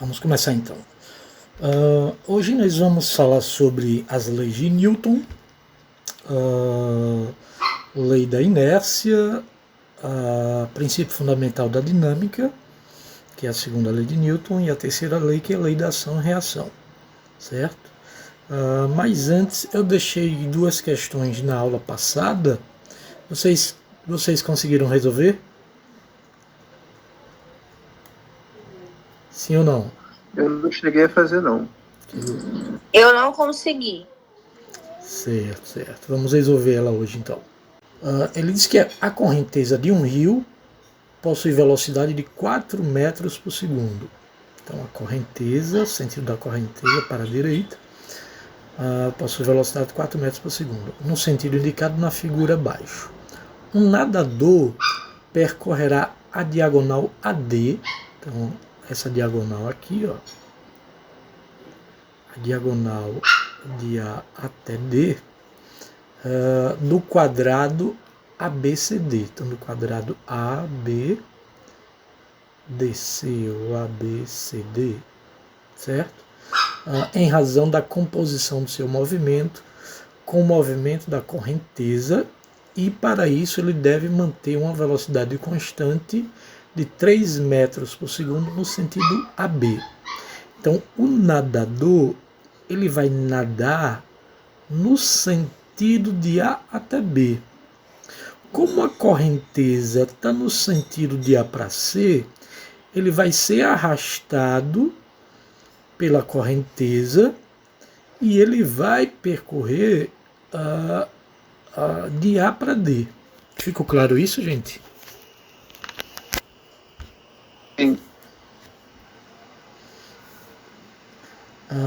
Vamos começar então. Hoje nós vamos falar sobre as leis de Newton, lei da inércia, princípio fundamental da dinâmica, que é a segunda lei de Newton, e a terceira lei, que é a lei da ação e reação, certo? Mas antes eu deixei duas questões na aula passada. Vocês conseguiram resolver? Sim ou não? Eu não cheguei a fazer, não. Eu não consegui. Certo. Vamos resolver ela hoje então. Ele diz que a correnteza de um rio possui velocidade de 4 metros por segundo. Então a correnteza, o sentido da correnteza para a direita, possui velocidade de 4 metros por segundo, no sentido indicado na figura abaixo. Um nadador percorrerá a diagonal AD, então essa diagonal aqui, ó, a diagonal de A até D, do quadrado ABCD. Então, do quadrado ABDC ou ABCD, certo? Em razão da composição do seu movimento com o movimento da correnteza, e para isso ele deve manter uma velocidade constante de 3 metros por segundo no sentido AB. Então, o nadador ele vai nadar no sentido de A até B. Como a correnteza está no sentido de A para C, ele vai ser arrastado pela correnteza e ele vai percorrer de A para D. Ficou claro isso, gente? Sim.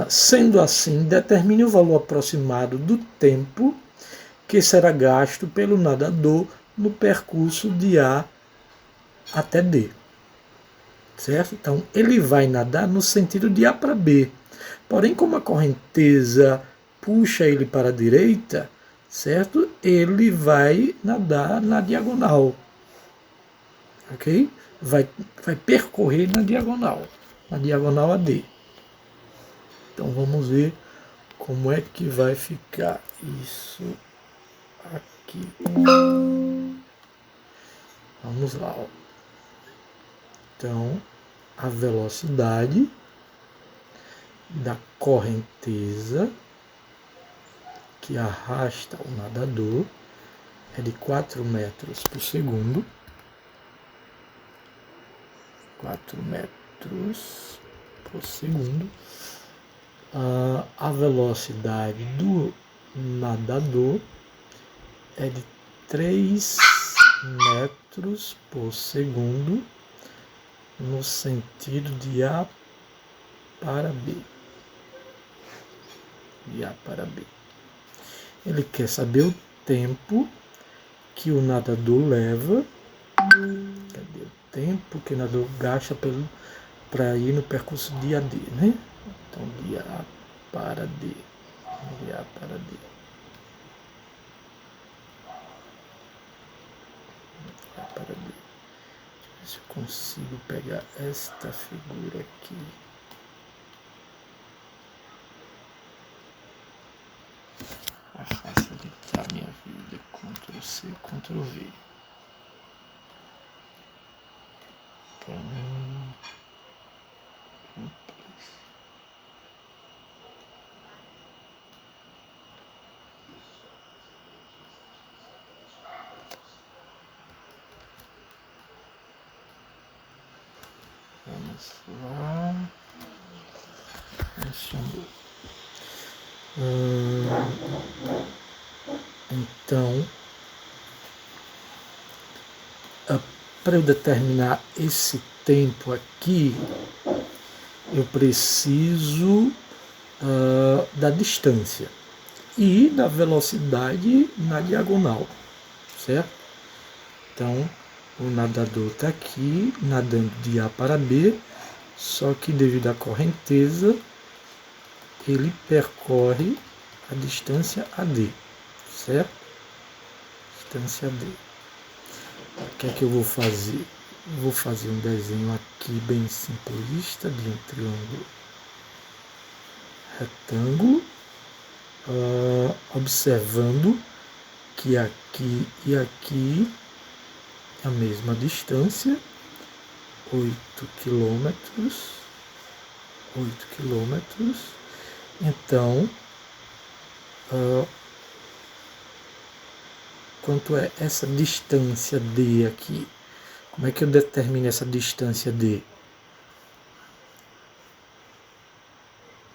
Sendo assim, determine o valor aproximado do tempo que será gasto pelo nadador no percurso de A até D. Certo? Então, ele vai nadar no sentido de A para B. Porém, como a correnteza puxa ele para a direita, certo? Ele vai nadar na diagonal. Ok? Vai percorrer na diagonal AD. Então, vamos ver como é que vai ficar isso aqui. Vamos lá. Ó. Então, a velocidade da correnteza que arrasta o nadador é de 4 metros por segundo. 4 metros por segundo. A velocidade do nadador é de 3 metros por segundo no sentido de A para B. De A para B. Ele quer saber o tempo que o nadador leva. Cadê o tempo que o nadador gasta para ir no percurso de AD, né? Então, de A para D. De A para D. De A para D. Deixa eu ver se eu consigo pegar esta figura aqui. Vai facilitar a minha vida. Ctrl C, Ctrl V. Vamos lá. Funcionou. Então, para eu determinar esse tempo aqui, eu preciso da distância e da velocidade na diagonal, certo? Então, o nadador está aqui, nadando de A para B, só que devido à correnteza, ele percorre a distância AD, certo? Distância AD. O que é que eu vou fazer? Vou fazer um desenho aqui bem simplista de um triângulo retângulo, observando que aqui e aqui é a mesma distância, 8 quilômetros. 8 quilômetros. Então, quanto é essa distância D aqui? Como é que eu determino essa distância D?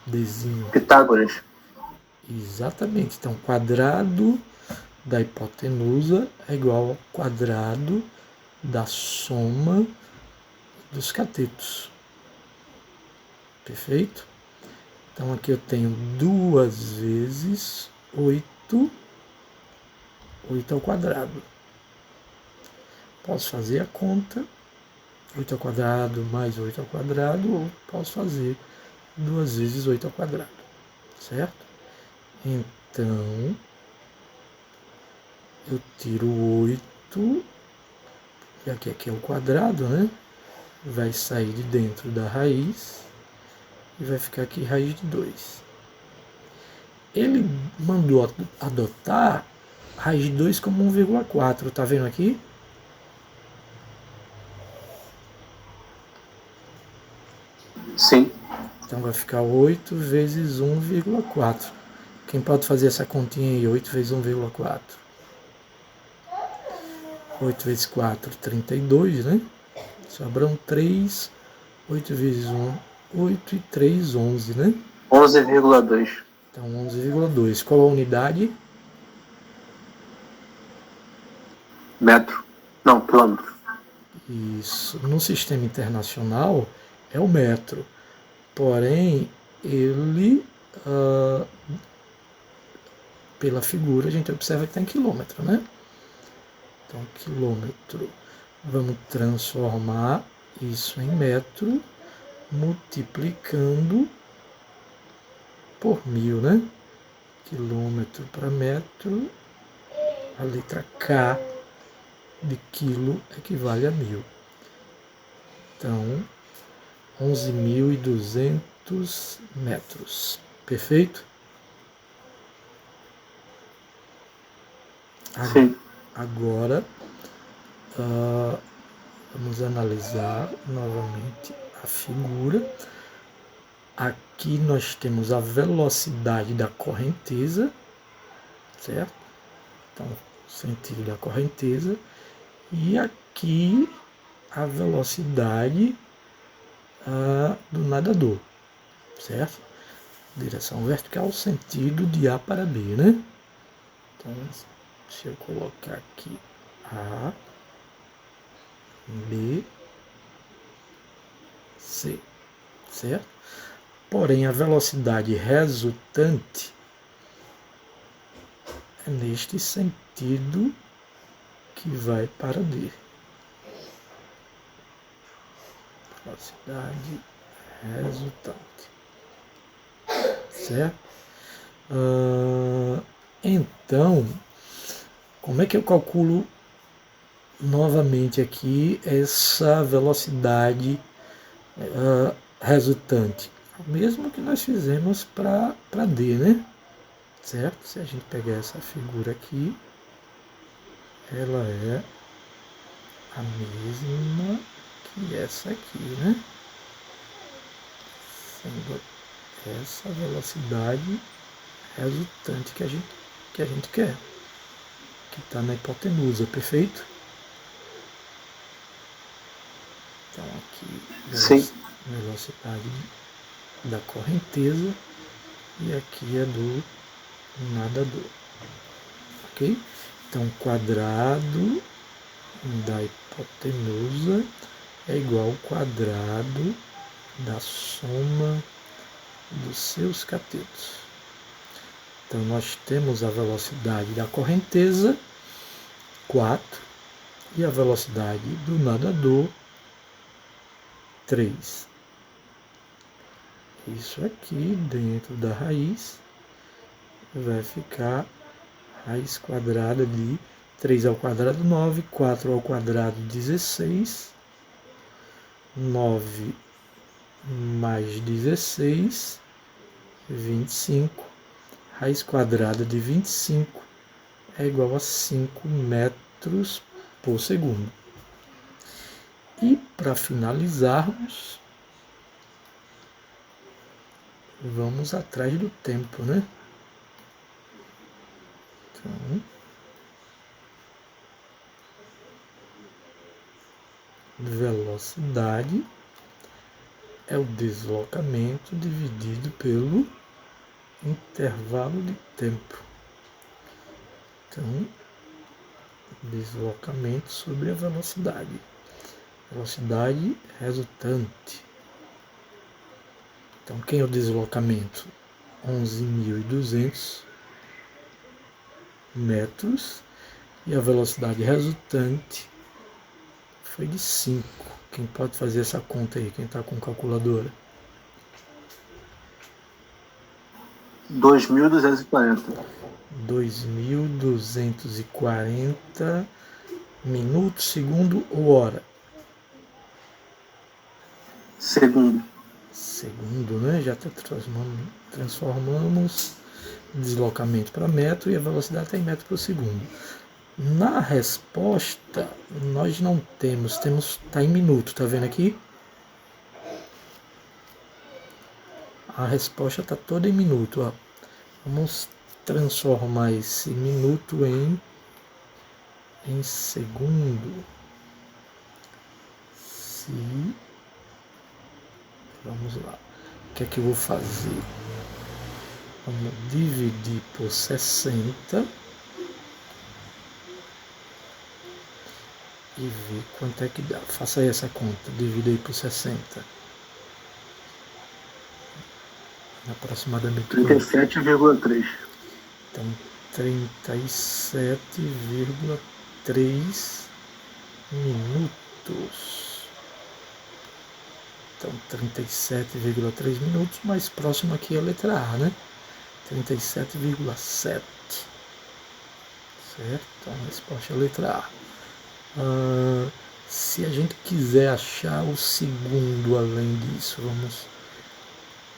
Dzinho. Pitágoras. Exatamente. Então, quadrado da hipotenusa é igual ao quadrado da soma dos catetos. Perfeito? Então, aqui eu tenho 2 vezes 8, 8 ao quadrado. Posso fazer a conta, 8 ao quadrado mais 8 ao quadrado, ou posso fazer 2 vezes 8 ao quadrado, certo? Então, eu tiro 8, e aqui é o quadrado, né? Vai sair de dentro da raiz, e vai ficar aqui raiz de 2. Ele mandou adotar raiz de 2 como 1,4, tá vendo aqui? Sim. Então vai ficar 8 vezes 1,4. Quem pode fazer essa continha aí? 8 vezes 1,4. 8 vezes 4, 32, né? Sobram 3. 8 vezes 1, 8 e 3, 11, né? 11,2. Então 11,2. Qual a unidade? Metro. Não, quilômetro. Isso. No sistema internacional é o metro. Porém, ele, pela figura, a gente observa que está em quilômetro, né? Então, quilômetro. Vamos transformar isso em metro, multiplicando por 1000, né? Quilômetro para metro, a letra K de quilo equivale a 1000. Então, 11.200 metros. Perfeito? Sim. Agora, vamos analisar novamente a figura. Aqui nós temos a velocidade da correnteza, certo? Então, o sentido da correnteza. E aqui a velocidade do nadador, certo? Direção vertical, sentido de A para B, né? Então, se eu colocar aqui A, B, C, certo? Porém, a velocidade resultante é neste sentido que vai para D. Velocidade resultante, certo? Então, como é que eu calculo novamente aqui essa velocidade resultante? O mesmo que nós fizemos para D, né? Certo? Se a gente pegar essa figura aqui, ela é a mesma que essa aqui, né? Sendo essa velocidade resultante que a gente quer, que está na hipotenusa, perfeito? Então aqui velocidade da correnteza e aqui é do nadador, ok? Então quadrado da hipotenusa é igual ao quadrado da soma dos seus catetos. Então nós temos a velocidade da correnteza 4 e a velocidade do nadador 3. Isso aqui dentro da raiz vai ficar raiz quadrada de 3 ao quadrado 9, 4 ao quadrado 16 9 mais 16, 25. Raiz quadrada de 25 é igual a 5 metros por segundo. E para finalizarmos, vamos atrás do tempo, né? Então, velocidade é o deslocamento dividido pelo intervalo de tempo. Então, deslocamento sobre a velocidade. Velocidade resultante. Então, quem é o deslocamento? 11.200 metros. E a velocidade resultante foi de 5. Quem pode fazer essa conta aí? Quem está com calculadora? 2.240. 2.240 minutos, segundo ou hora? Segundo. Segundo, né? Já está transformamos deslocamento para metro e a velocidade está em metro por segundo. Na resposta, nós não temos, está em minuto, tá vendo aqui? A resposta está toda em minuto, ó. Vamos transformar esse minuto em segundo. Vamos lá. O que é que eu vou fazer? Vamos dividir por 60 e ver quanto é que dá. Faça aí essa conta. Divida aí por 60. Aproximadamente 37,3. Então, 37,3 minutos. Então, 37,3 minutos, mais próximo aqui é a letra A, né? 37,7. Certo? Então, a resposta é a letra A. Se a gente quiser achar o segundo além disso, vamos...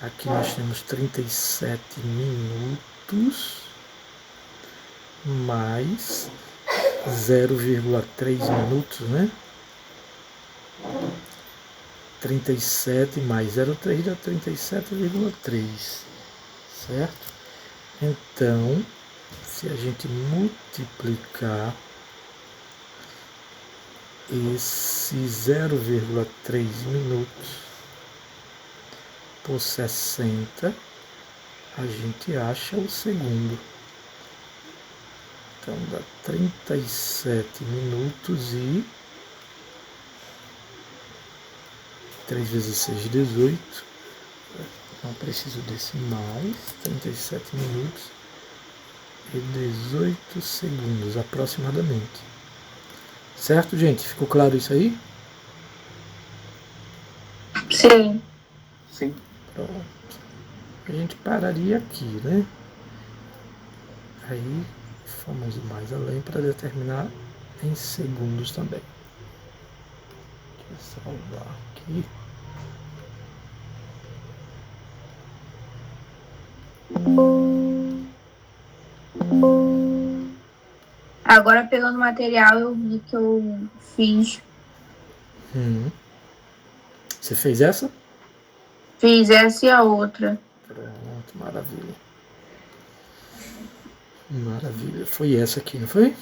Aqui nós temos 37 minutos mais 0,3 minutos, né? 37 mais 0,3 dá 37,3, certo? Então, se a gente multiplicar esse 0,3 minutos por 60, a gente acha o segundo. Então dá 37 minutos e 3 vezes 6, 18. Não preciso desse mais. 37 minutos e 18 segundos aproximadamente. Certo, gente? Ficou claro isso aí? Sim. Sim. Pronto. A gente pararia aqui, né? Aí fomos mais além para determinar em segundos também. Deixa eu salvar aqui. Agora, pegando o material, eu vi que eu fiz. Você fez essa? Fiz essa e a outra. Pronto, maravilha. Maravilha. Foi essa aqui, não foi?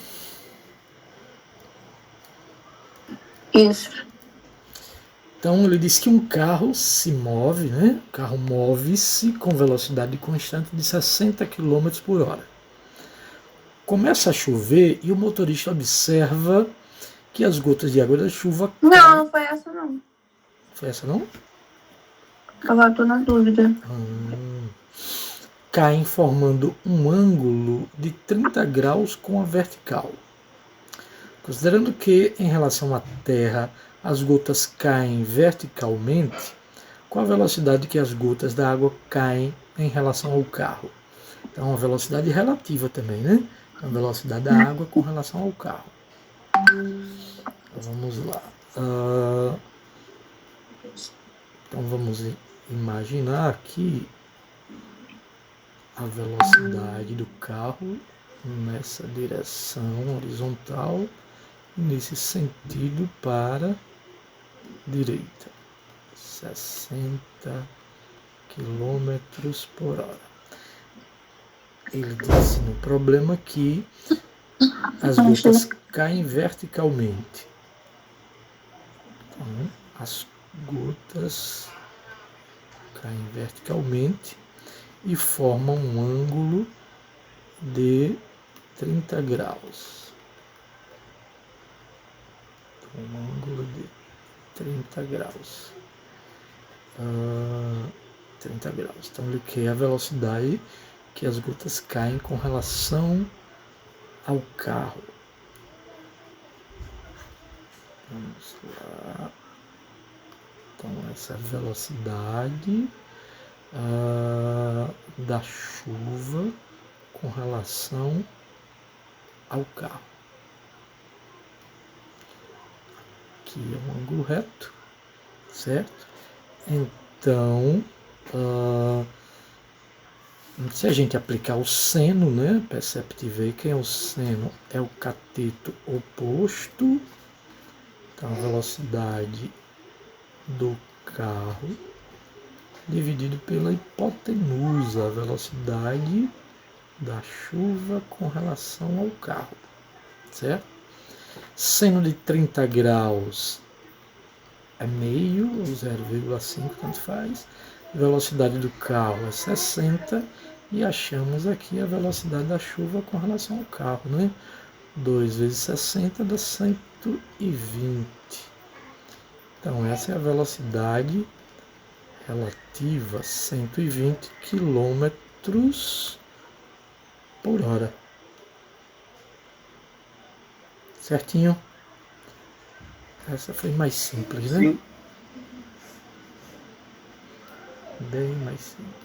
Isso. Então ele diz que um carro se move, né? O carro move-se com velocidade constante de 60 km por hora. Começa a chover e o motorista observa que as gotas de água da chuva Não, caem. não foi essa não. Foi essa não? Agora tô na dúvida. Caem formando um ângulo de 30 graus com a vertical. Considerando que, em relação à Terra, as gotas caem verticalmente, qual a velocidade que as gotas da água caem em relação ao carro? Então, a velocidade relativa também, né? A velocidade da água com relação ao carro. Então, vamos lá. Então vamos imaginar que a velocidade do carro nessa direção horizontal, nesse sentido para direita, 60 quilômetros por hora. Ele disse no problema que as gotas caem verticalmente. Então, as gotas caem verticalmente e formam um ângulo de 30 graus. Um ângulo de 30 graus. 30 graus. Então ele quer a velocidade que as gotas caem com relação ao carro. Vamos lá. Então essa velocidade da chuva com relação ao carro. Aqui é um ângulo reto, certo? Então, se a gente aplicar o seno, né, perceptive, quem é o seno? É o cateto oposto. Então, a velocidade do carro dividido pela hipotenusa, a velocidade da chuva com relação ao carro, certo? Seno de 30 graus é meio, ou 0,5, tanto faz. Velocidade do carro é 60 e achamos aqui a velocidade da chuva com relação ao carro, né? 2 vezes 60 dá 120. Então essa é a velocidade relativa, 120 quilômetros por hora. Certinho? Essa foi mais simples, né? Sim. Bem mais simples.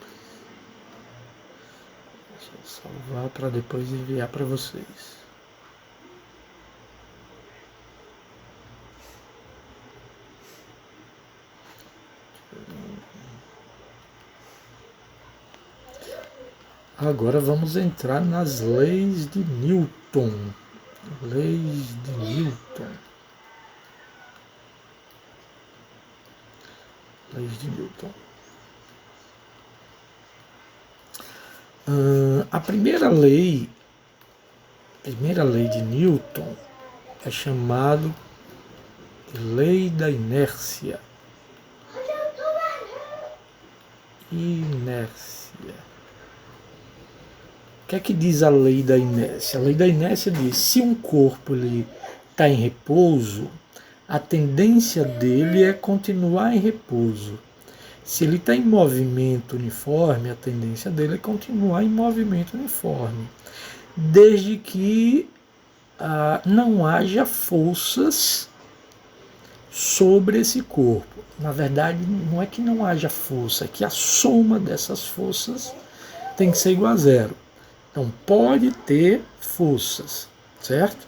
Deixa eu salvar para depois enviar para vocês. Agora vamos entrar nas leis de Newton. Leis de Newton. Leis de Newton. A primeira lei de Newton é chamada de lei da inércia. Inércia. O que é que diz a lei da inércia? A lei da inércia diz: se um corpo está em repouso, a tendência dele é continuar em repouso. Se ele está em movimento uniforme, a tendência dele é continuar em movimento uniforme, desde que não haja forças sobre esse corpo. Na verdade, não é que não haja força, é que a soma dessas forças tem que ser igual a zero. Então, pode ter forças, certo?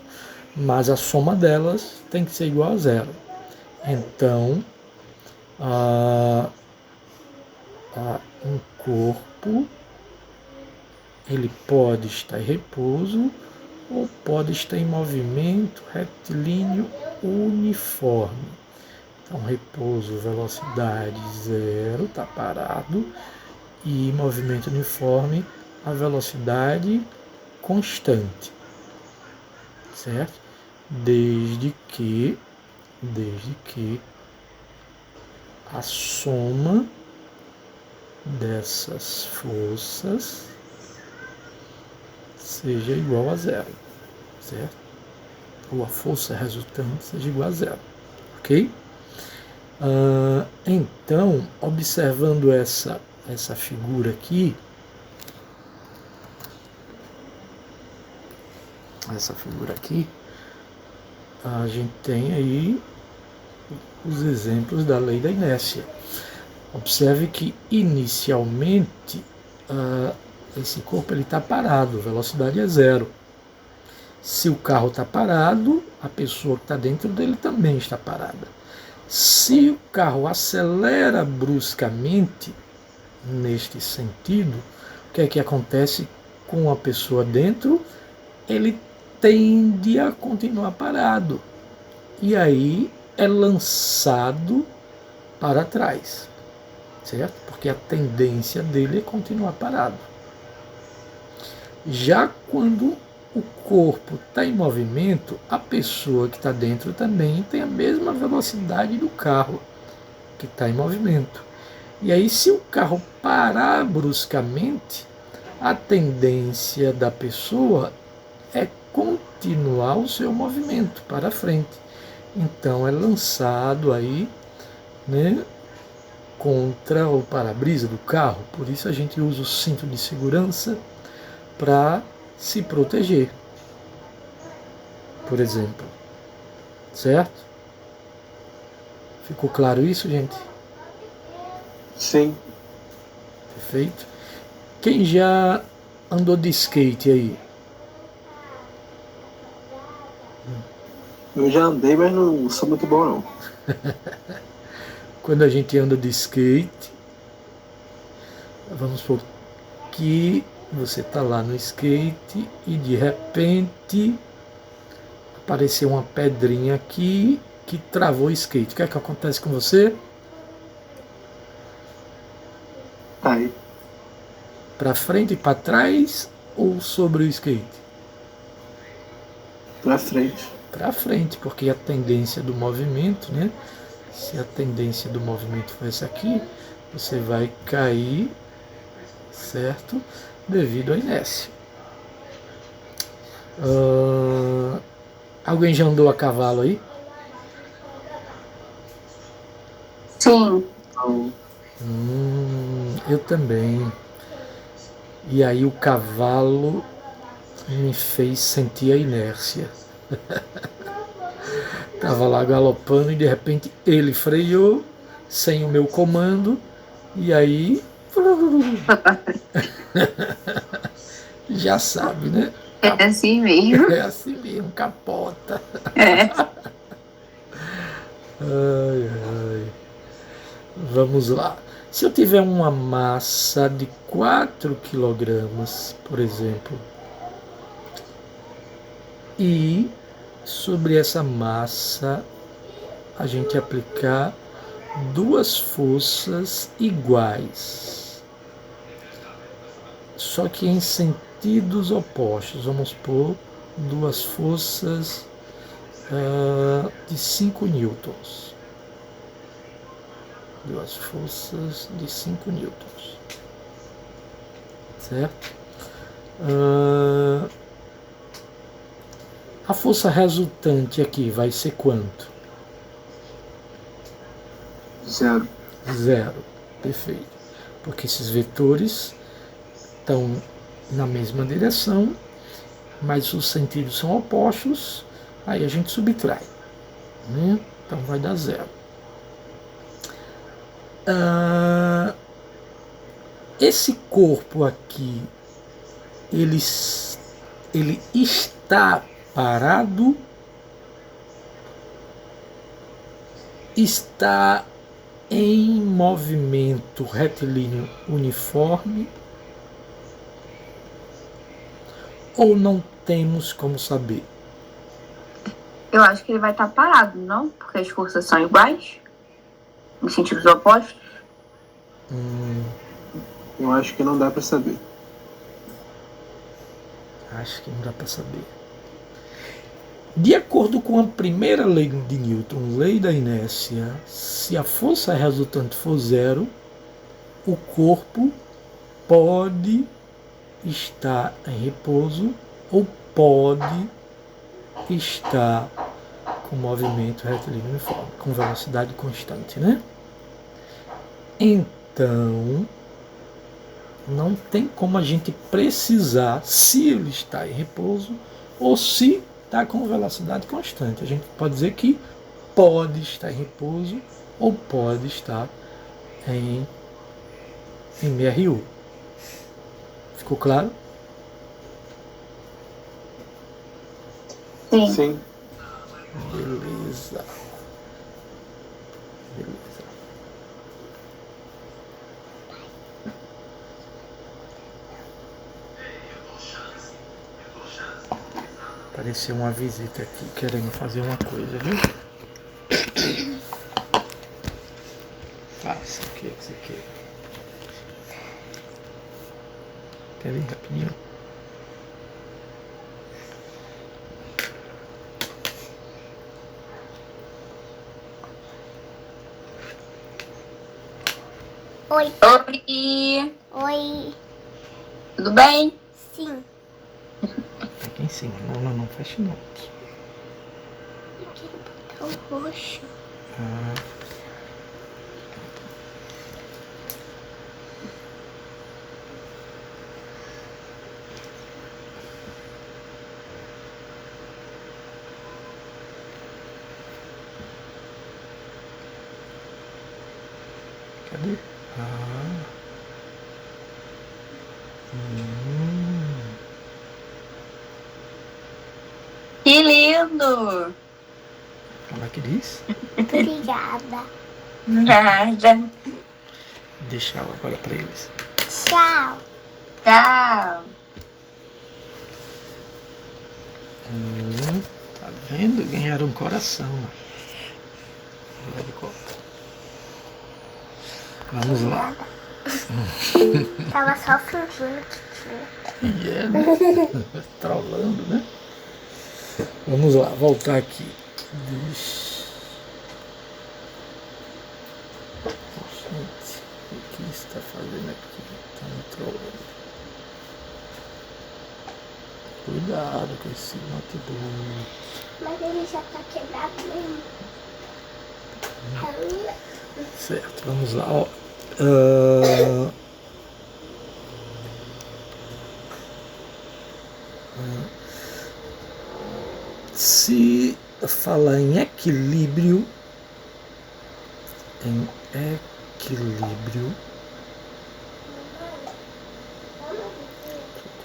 Mas a soma delas tem que ser igual a zero. Então, um corpo, ele pode estar em repouso ou pode estar em movimento retilíneo uniforme. Então, repouso, velocidade zero, está parado, e movimento uniforme, a velocidade constante, certo? Desde que a soma dessas forças seja igual a zero, certo? Ou a força resultante seja igual a zero, ok? Então, observando essa figura aqui, a gente tem aí os exemplos da lei da inércia. Observe que inicialmente esse corpo está parado, velocidade é zero. Se o carro está parado, a pessoa que está dentro dele também está parada. Se o carro acelera bruscamente, neste sentido, o que é que acontece com a pessoa dentro? Ele tende a continuar parado. E aí é lançado para trás, certo? Porque a tendência dele é continuar parado. Já quando o corpo está em movimento, a pessoa que está dentro também tem a mesma velocidade do carro que está em movimento. E aí, se o carro parar bruscamente, a tendência da pessoa é continuar o seu movimento para frente. Então é lançado aí, né, contra o para-brisa do carro. Por isso a gente usa o cinto de segurança para se proteger, por exemplo. Certo? Ficou claro isso, gente? Sim. Perfeito? Quem já andou de skate aí? Eu já andei, mas não sou muito bom, não. Quando a gente anda de skate, vamos supor que você está lá no skate e de repente apareceu uma pedrinha aqui que travou o skate. O que é que acontece com você? Aí. Para frente e para trás ou sobre o skate? Pra frente. Para frente, porque a tendência do movimento, né? Se a tendência do movimento for essa aqui, você vai cair, certo? Devido à inércia. Alguém já andou a cavalo aí? Sim. Então, Eu também. E aí o cavalo me fez sentir a inércia. Tava lá galopando e de repente ele freou sem o meu comando e aí já sabe, né? É assim mesmo. É assim mesmo, capota. É. Ai, ai. Vamos lá. Se eu tiver uma massa de 4 quilogramas, por exemplo, e sobre essa massa a gente aplicar duas forças iguais, só que em sentidos opostos. Vamos supor duas forças de 5 newtons. Duas forças de 5 newtons. Certo? A força resultante aqui vai ser quanto? 0. 0. Perfeito. Porque esses vetores estão na mesma direção, mas os sentidos são opostos, aí a gente subtrai, né? Então vai dar 0. Esse corpo aqui, ele está parado, está em movimento retilíneo uniforme, ou não temos como saber? Eu acho que ele vai estar parado, não? Porque as forças são iguais, em sentidos opostos. Eu acho que não dá pra saber. Acho que não dá para saber. De acordo com a primeira lei de Newton, lei da inércia, se a força resultante for 0, o corpo pode estar em repouso ou pode estar com movimento retilíneo uniforme, com velocidade constante, né? Então, não tem como a gente precisar se ele está em repouso ou se está com velocidade constante. A gente pode dizer que pode estar em repouso ou pode estar em MRU. Ficou claro? Sim. Sim. Beleza. Beleza. Apareceu uma visita aqui querendo fazer uma coisa, viu? Faça o que você quer. Quer vir rapidinho? Oi. Oi. Oi. Tudo bem? Sim. Aqui em cima. Não feche não. Eu quero botar o roxo. Ah. Cadê? Ah. Que lindo! Como é que diz? Obrigada. Nada. Deixa eu agora para eles. Tchau. Tchau. Tá vendo? Ganharam um coração. Vamos lá. Tava só fingindo que tinha. E né? Trolando, né? Vamos lá, voltar aqui. Gente, o que está fazendo aqui? Está me trolando. Cuidado com esse notebook. Mas ele já tá quebrado mesmo. Certo, vamos lá. Ó. Se falar em equilíbrio, deixa eu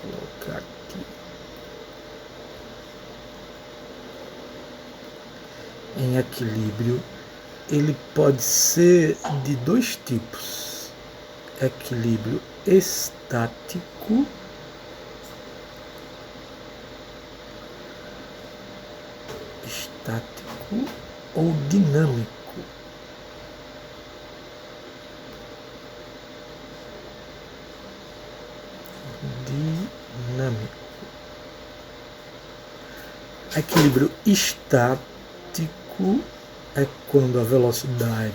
colocar aqui. Em equilíbrio, ele pode ser de dois tipos: equilíbrio estático ou dinâmico. Equilíbrio estático é quando a velocidade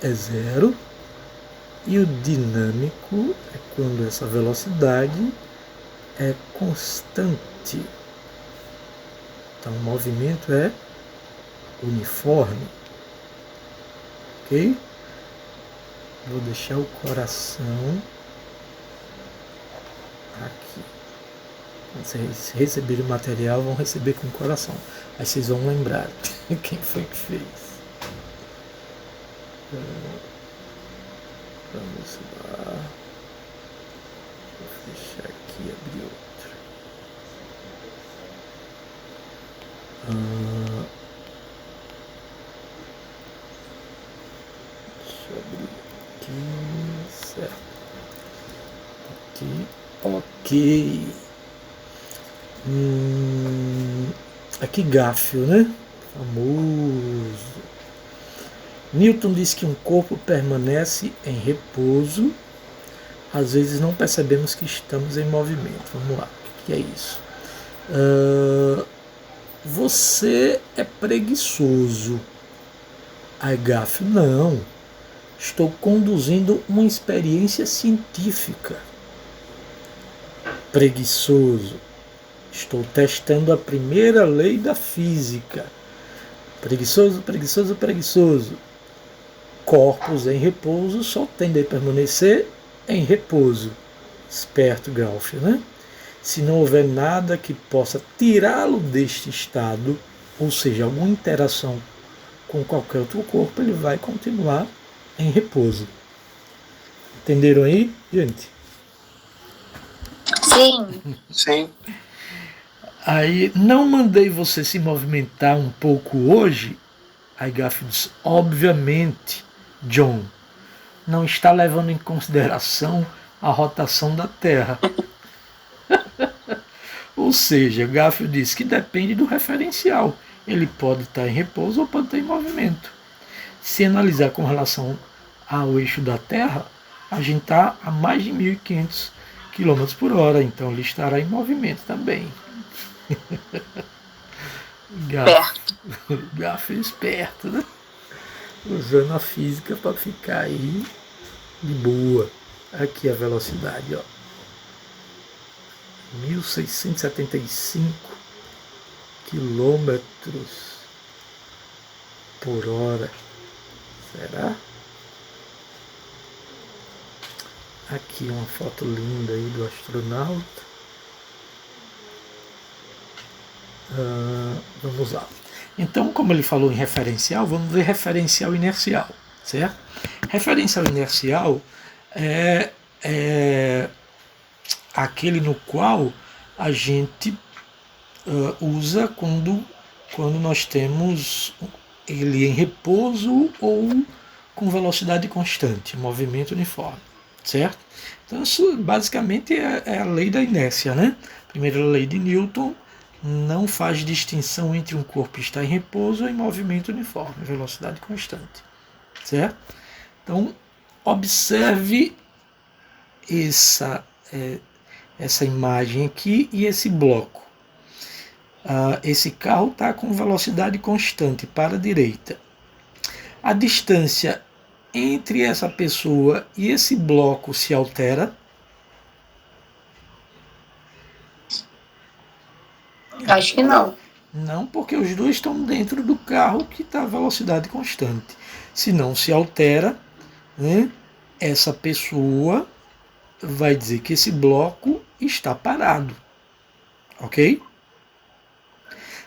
é zero e o dinâmico é quando essa velocidade é constante. Então o movimento é uniforme. Ok? Vou deixar o coração aqui. Quando vocês receberem o material, vão receber com o coração. Aí vocês vão lembrar quem foi que fez. Vamos lá. Vou fechar aqui e abrir outro. Deixa eu abrir aqui. Certo. Aqui. Ok. Aqui Gáfio, né? Famoso. Newton diz que um corpo permanece em repouso. Às vezes não percebemos que estamos em movimento. Vamos lá, o que é isso? Você é preguiçoso. Aí Gáfio, não. Estou conduzindo uma experiência científica. Preguiçoso. Estou testando a primeira lei da física. Preguiçoso, preguiçoso, preguiçoso. Corpos em repouso só tendem a permanecer em repouso. Esperto Gáfio, né? Se não houver nada que possa tirá-lo deste estado, ou seja, alguma interação com qualquer outro corpo, ele vai continuar em repouso. Entenderam aí, gente? Sim. Sim. Aí, não mandei você se movimentar um pouco hoje? Aí Gáfio diz, obviamente, John, não está levando em consideração a rotação da Terra. Ou seja, Garfield diz que depende do referencial. Ele pode estar em repouso ou pode estar em movimento. Se analisar com relação ao eixo da Terra, a gente está a mais de 1.500 km por hora, então ele estará em movimento também. Garfield esperto, né? Usando a física para ficar aí de boa. Aqui a velocidade, ó. 1.675 quilômetros por hora. Será? Aqui uma foto linda aí do astronauta. Vamos lá. Então, como ele falou em referencial, vamos ver referencial inercial, certo? Referencial inercial é aquele no qual a gente usa quando nós temos ele em repouso ou com velocidade constante, movimento uniforme, certo? Então isso basicamente é a lei da inércia, né? Primeira lei de Newton não faz distinção entre um corpo estar em repouso ou em movimento uniforme, velocidade constante, certo? Então observe essa imagem aqui e esse bloco. Esse carro está com velocidade constante para a direita. A distância entre essa pessoa e esse bloco se altera? Acho que não. Não, porque os dois estão dentro do carro que está a velocidade constante. Se não se altera, né, essa pessoa vai dizer que esse bloco está parado. Ok?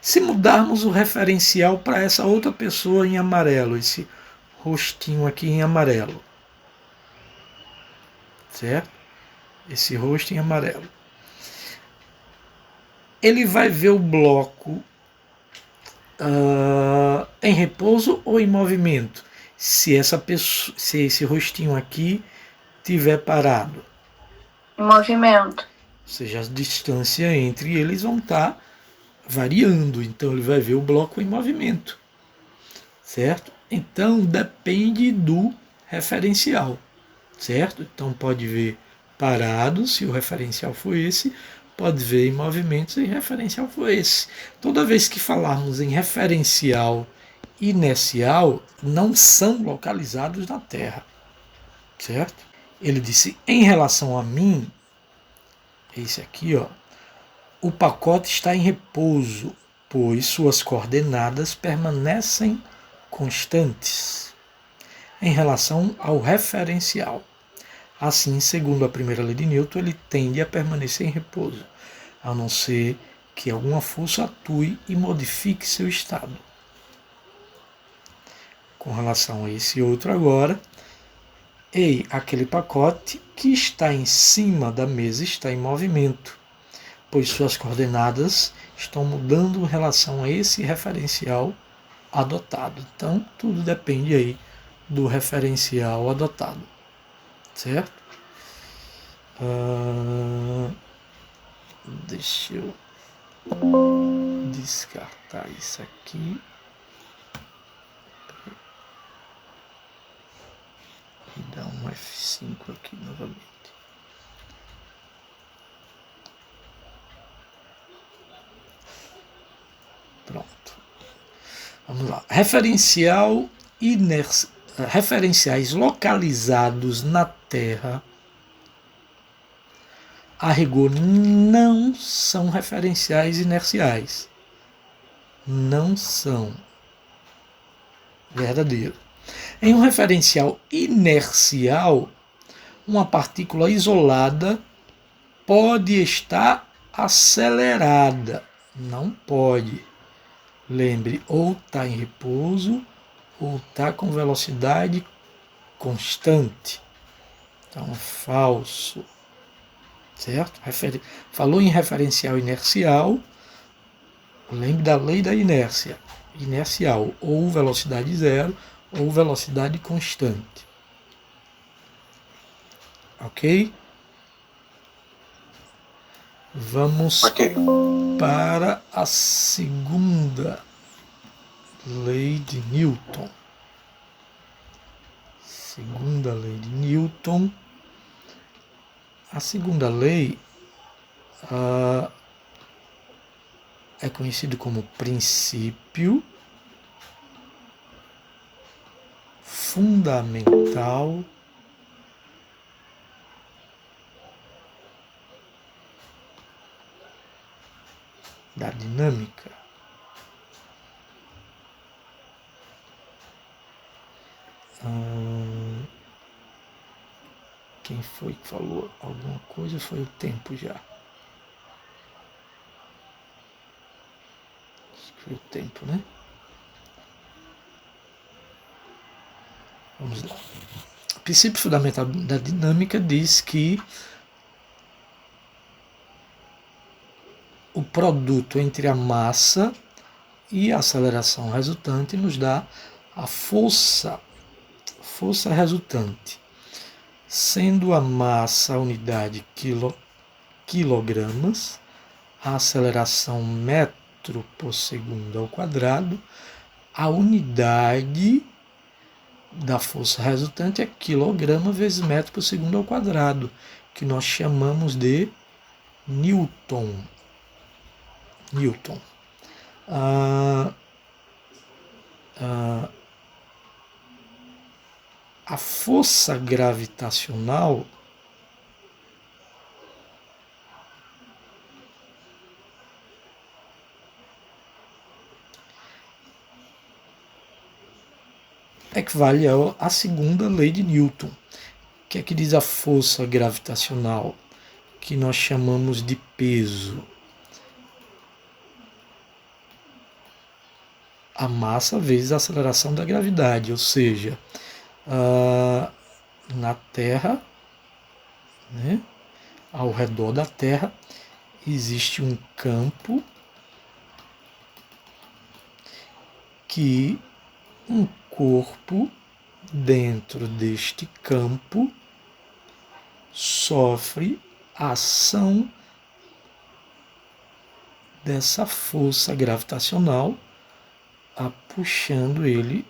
Se mudarmos o referencial para essa outra pessoa em amarelo, esse rostinho aqui em amarelo, certo? Esse rosto em amarelo. Ele vai ver o bloco em repouso ou em movimento? Se esse rostinho aqui tiver parado. Em movimento. Ou seja, a distância entre eles vão estar variando, então ele vai ver o bloco em movimento, certo? Então depende do referencial, certo? Então pode ver parado, se o referencial for esse, pode ver em movimento se o referencial for esse. Toda vez que falarmos em referencial inercial, não são localizados na Terra, certo? Ele disse, em relação a mim, esse aqui, ó, o pacote está em repouso, pois suas coordenadas permanecem constantes em relação ao referencial. Assim, segundo a primeira lei de Newton, ele tende a permanecer em repouso, a não ser que alguma força atue e modifique seu estado. Com relação a esse outro agora, aquele pacote que está em cima da mesa está em movimento, pois suas coordenadas estão mudando em relação a esse referencial adotado. Então, tudo depende aí do referencial adotado, certo? Deixa eu descartar isso aqui. E dar um F5 aqui novamente. Pronto. Vamos lá. Referenciais localizados na Terra, a rigor, não são referenciais inerciais. Não são. Verdadeiro. Em um referencial inercial, uma partícula isolada pode estar acelerada. Não pode. Lembre, ou está em repouso, ou está com velocidade constante. Então, falso. Certo? Falou em referencial inercial, lembre da lei da inércia. Inercial, ou velocidade zero, ou velocidade constante. Ok? Vamos para a segunda lei de Newton. Segunda lei de Newton. A segunda lei é conhecido como princípio fundamental da dinâmica. Quem foi que falou alguma coisa? Foi o tempo já. Acho que foi o tempo, né? Vamos lá. O princípio fundamental da dinâmica diz que o produto entre a massa e a aceleração resultante nos dá a força resultante. Sendo a massa a unidade quilogramas, a aceleração metro por segundo ao quadrado, a unidade da força resultante é quilograma vezes metro por segundo ao quadrado, que nós chamamos de Newton. A força gravitacional equivale à segunda lei de Newton. O que é que diz a força gravitacional, que nós chamamos de peso? A massa vezes a aceleração da gravidade, ou seja, na Terra, né, ao redor da Terra, existe um campo que um corpo dentro deste campo sofre a ação dessa força gravitacional, puxando ele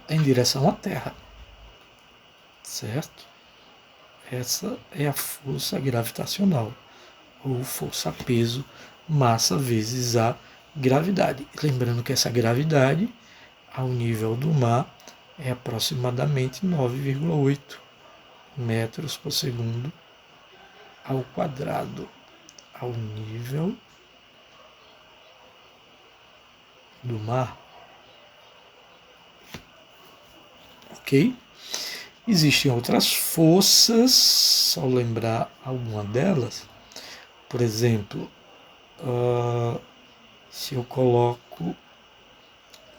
em direção à Terra, certo? Essa é a força gravitacional, ou força-peso, massa vezes a gravidade. Lembrando que essa gravidade, ao nível do mar, é aproximadamente 9,8 metros por segundo ao quadrado, ao nível do mar. Ok? Existem outras forças, só lembrar alguma delas. Por exemplo, se eu coloco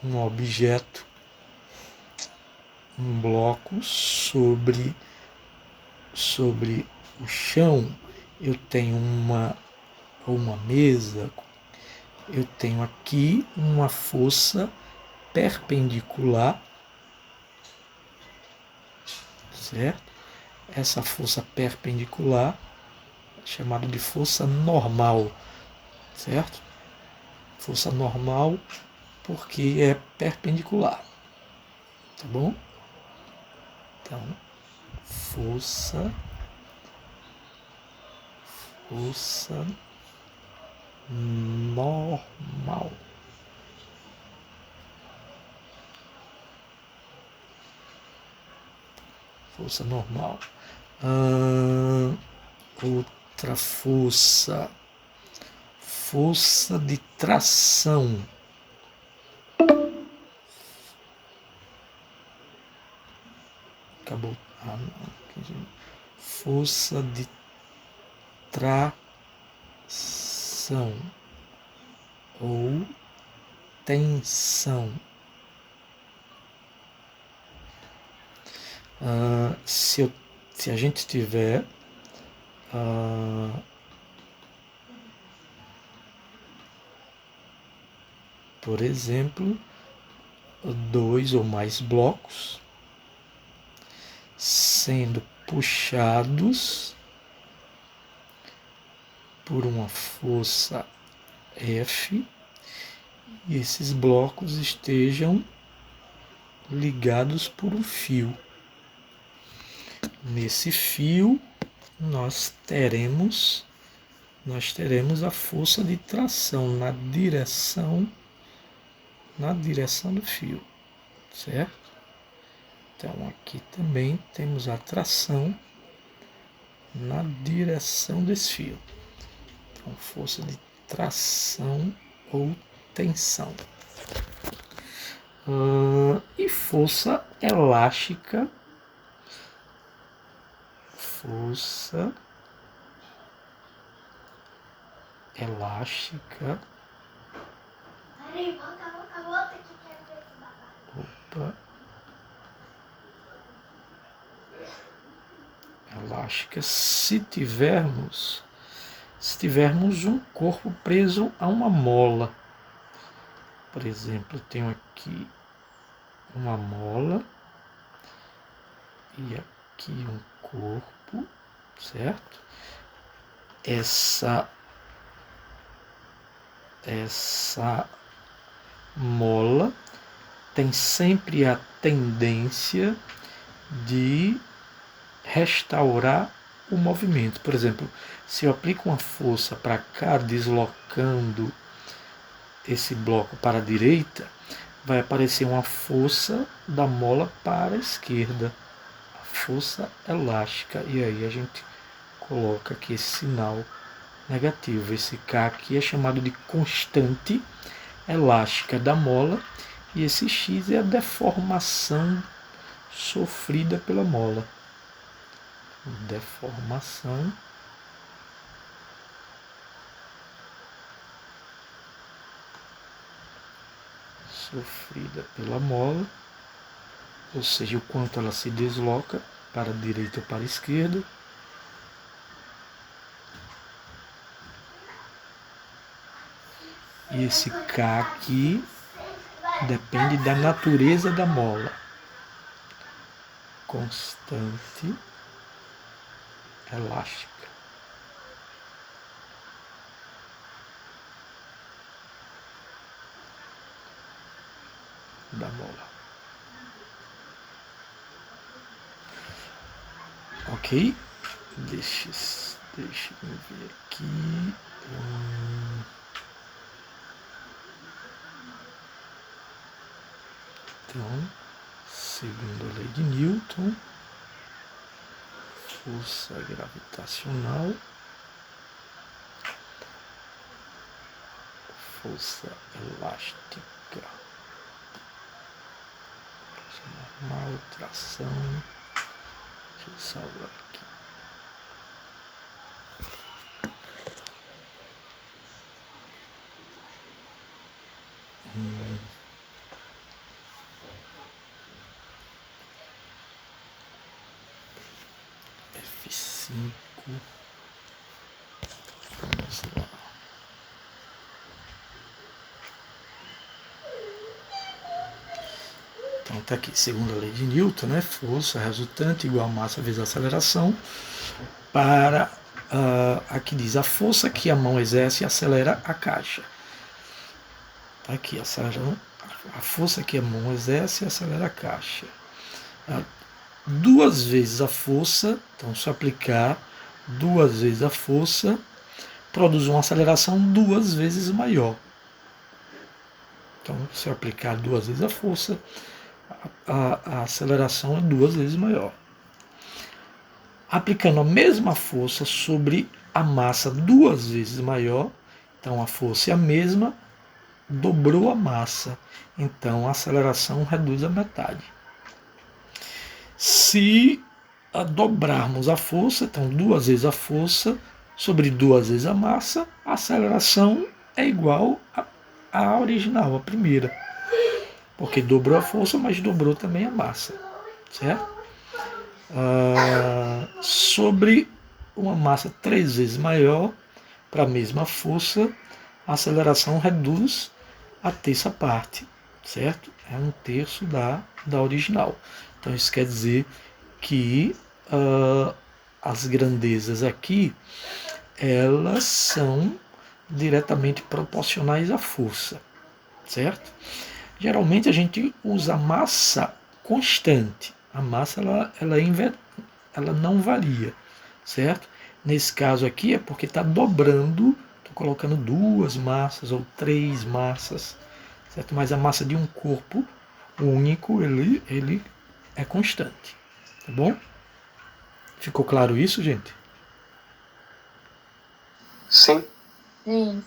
um objeto, um bloco sobre o chão, eu tenho uma mesa, eu tenho aqui uma força perpendicular, certo? Essa força perpendicular é chamada de força normal, certo? Força normal porque é perpendicular, tá bom? Então, força normal. Força normal. Outra força de tração. Acabou. Força de tração ou tensão. Se a gente tiver por exemplo, 2 ou mais blocos sendo puxados por uma força F e esses blocos estejam ligados por um fio. Nesse fio nós teremos a força de tração na direção do fio, certo? Então aqui também temos a tração na direção desse fio. Então força de tração ou tensão. E força elástica. Força elástica. Opa. Elástica se tivermos um corpo preso a uma mola. Por exemplo, eu tenho aqui uma mola e aqui um corpo, certo? Essa mola tem sempre a tendência de restaurar o movimento. Por exemplo, se eu aplico uma força para cá, deslocando esse bloco para a direita, vai aparecer uma força da mola para a esquerda, a força elástica. E aí a gente coloca aqui esse sinal negativo. Esse K aqui é chamado de constante elástica da mola e esse X é a deformação sofrida pela mola. Deformação sofrida pela mola, ou seja, o quanto ela se desloca para a direita ou para a esquerda. E esse K aqui depende da natureza da mola. Constante elástica da mola. Ok? Deixa eu ver aqui. Então, segundo a lei de Newton, força gravitacional, força elástica, força normal, tração. Deixa eu salvar aqui. F5. Vamos lá. Então está aqui, segundo a lei de Newton, né? Força resultante igual a massa vezes a aceleração. Para aqui diz a força que a mão exerce acelera a caixa. Tá aqui, a força que a mão exerce acelera a caixa. Duas vezes a força, então se eu aplicar duas vezes a força, produz uma aceleração duas vezes maior. Então, se eu aplicar duas vezes a força, a aceleração é duas vezes maior. Aplicando a mesma força sobre a massa duas vezes maior, então a força é a mesma, dobrou a massa, então a aceleração reduz a metade. Se dobrarmos a força, então duas vezes a força sobre duas vezes a massa, a aceleração é igual à original, a primeira. Porque dobrou a força, mas dobrou também a massa. Certo? Sobre uma massa três vezes maior, para a mesma força, a aceleração reduz a terça parte. certo? É 1/3 da original. Então isso quer dizer que as grandezas aqui, elas são diretamente proporcionais à força, certo? Geralmente a gente usa massa constante. A massa ela não varia, certo? Nesse caso aqui é porque está dobrando, estou colocando 2 massas ou 3 massas, certo? Mas a massa de um corpo único, ele é constante, tá bom? Ficou claro isso, gente? Sim. Sim.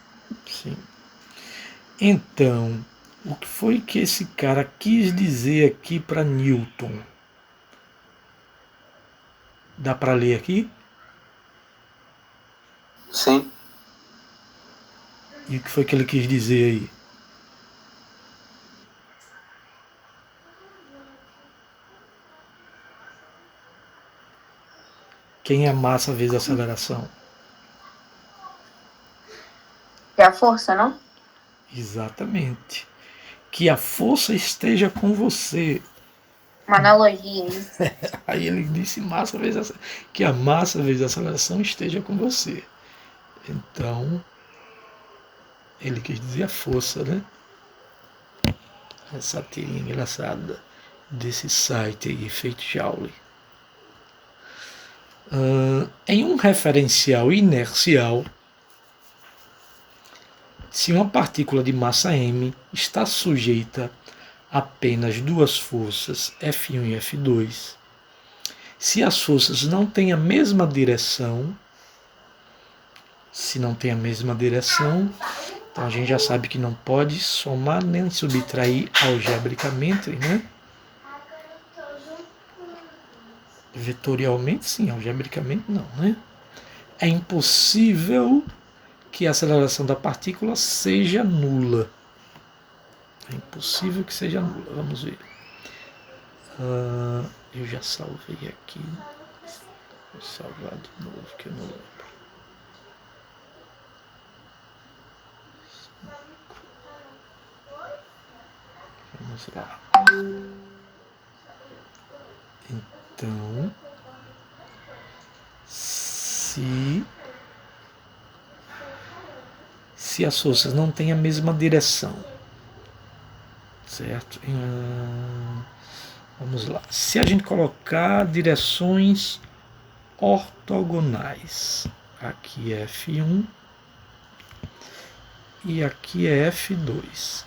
Sim. Então, o que foi que esse cara quis dizer aqui para Newton? Dá para ler aqui? Sim. E o que foi que ele quis dizer aí? Quem é massa vezes aceleração? É a força, não? Exatamente. Que a força esteja com você. Uma analogia, isso. Aí ele disse massa vezes que a massa vezes a aceleração esteja com você. Então, ele quis dizer a força, né? Essa tirinha engraçada desse site aí, Efeito Joule. Em um referencial inercial, se uma partícula de massa m está sujeita a apenas 2 forças, F1 e F2, se as forças não têm a mesma direção, então a gente já sabe que não pode somar nem subtrair algebricamente, né? Vetorialmente sim, algebricamente não, né? É impossível que a aceleração da partícula seja nula. É impossível que seja nula. Vamos ver. Eu já salvei aqui. Vou salvar de novo, que eu não lembro. Vamos lá. Então, se as forças não têm a mesma direção, certo? Vamos lá. Se a gente colocar direções ortogonais, aqui é F1 e aqui é F2,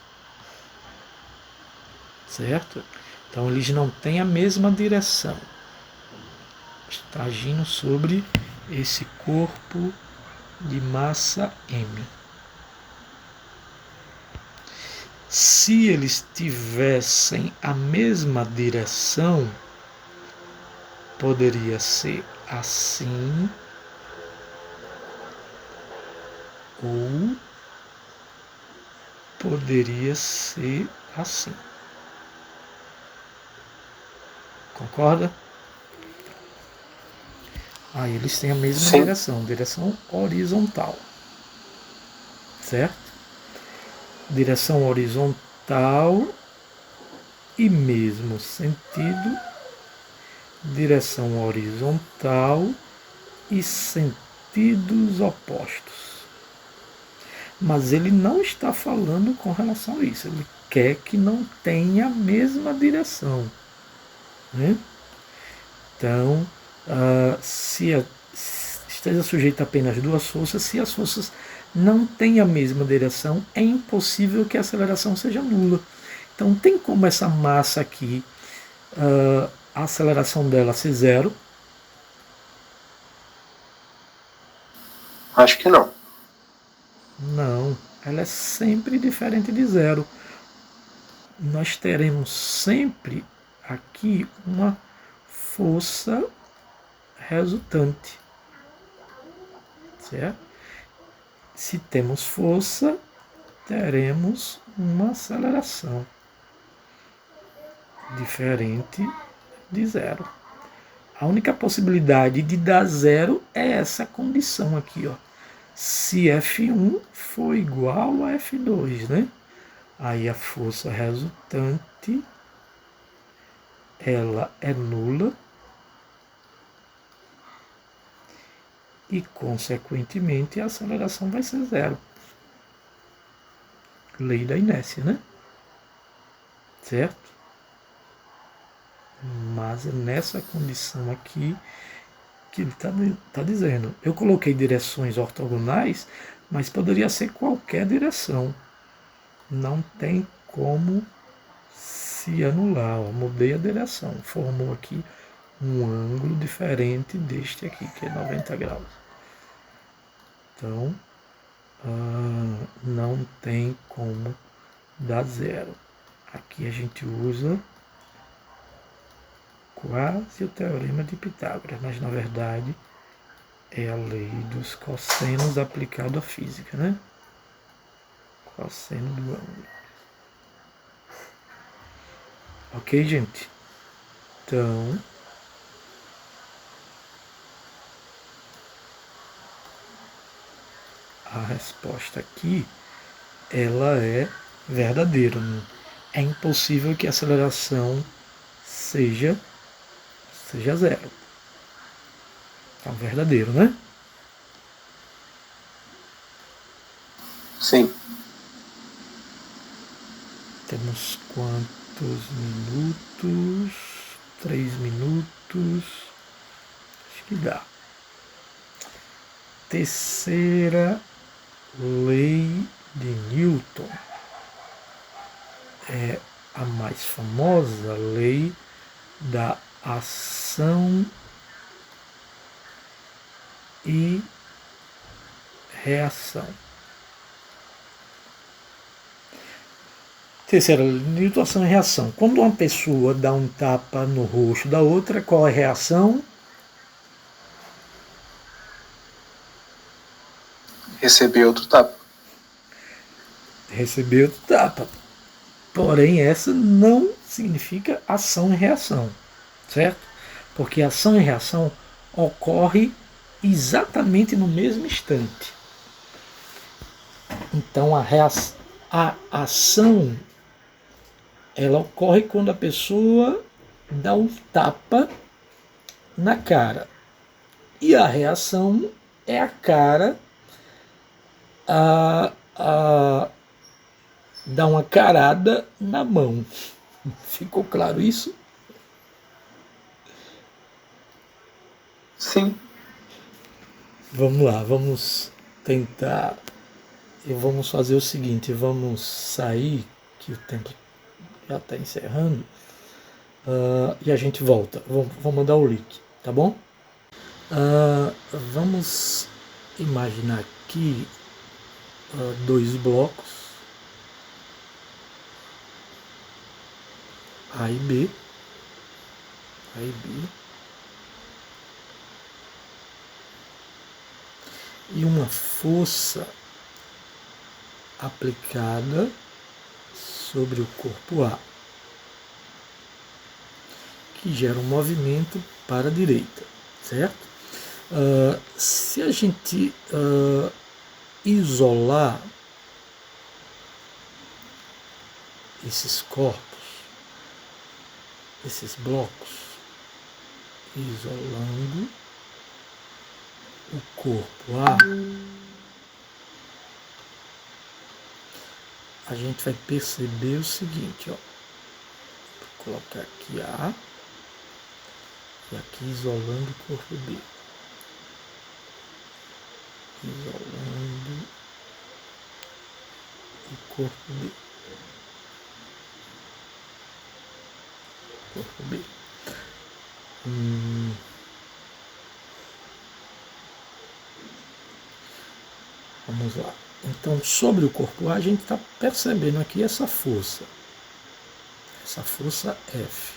certo? Então eles não têm a mesma direção. Está agindo sobre esse corpo de massa M. Se eles tivessem a mesma direção, poderia ser assim ou poderia ser assim. Concorda? Aí eles têm a mesma direção horizontal, certo? Direção horizontal e mesmo sentido, direção horizontal e sentidos opostos. Mas ele não está falando com relação a isso, ele quer que não tenha a mesma direção, né? Então, se esteja sujeito a apenas 2 forças, se as forças não têm a mesma direção, é impossível que a aceleração seja nula. Então, tem como essa massa aqui, a aceleração dela ser 0? Acho que não. Não, ela é sempre diferente de 0. Nós teremos sempre aqui uma força resultante, certo? Se temos força, teremos uma aceleração diferente de 0. A única possibilidade de dar 0 é essa condição aqui, ó. Se F1 for igual a F2, né? Aí a força resultante, ela é nula e, consequentemente, a aceleração vai ser zero. Lei da inércia, né? Certo? Mas é nessa condição aqui que ele está dizendo. Eu coloquei direções ortogonais, mas poderia ser qualquer direção. Não tem como se anular. Ó. Mudei a direção. Formou aqui um ângulo diferente deste aqui, que é 90 graus. Então, não tem como dar zero. Aqui a gente usa quase o teorema de Pitágoras, mas na verdade é a lei dos cossenos aplicado à física, né? Cosseno do ângulo. Ok, gente? Então, a resposta aqui, ela é verdadeira. Né? É impossível que a aceleração seja zero. Então, verdadeiro, né? Sim. Temos quantos minutos? 3 minutos. Acho que dá. Terceira lei de Newton. É a mais famosa lei da ação e reação. Terceira lei de Newton, ação e reação. Quando uma pessoa dá um tapa no rosto da outra, qual é a reação? Receber outro tapa. Receber outro tapa. Porém, essa não significa ação e reação, certo? Porque ação e reação ocorre exatamente no mesmo instante. Então, a ação ela ocorre quando a pessoa dá um tapa na cara. E a reação é a cara a dar uma carada na mão. Ficou claro isso? Sim. Vamos lá, vamos tentar. E vamos fazer o seguinte, vamos sair, que o tempo já está encerrando, e a gente volta. Vou mandar o link, tá bom? Vamos imaginar aqui dois blocos, A e B. A e B. E uma força aplicada sobre o corpo A, que gera um movimento para a direita, certo? Se a gente isolar esses corpos, esses blocos, isolando o corpo A gente vai perceber o seguinte, ó. Vou colocar aqui A e aqui isolando o corpo B. Isolando o corpo B. Corpo B. Vamos lá. Então, sobre o corpo A, a gente está percebendo aqui essa força. Essa força F.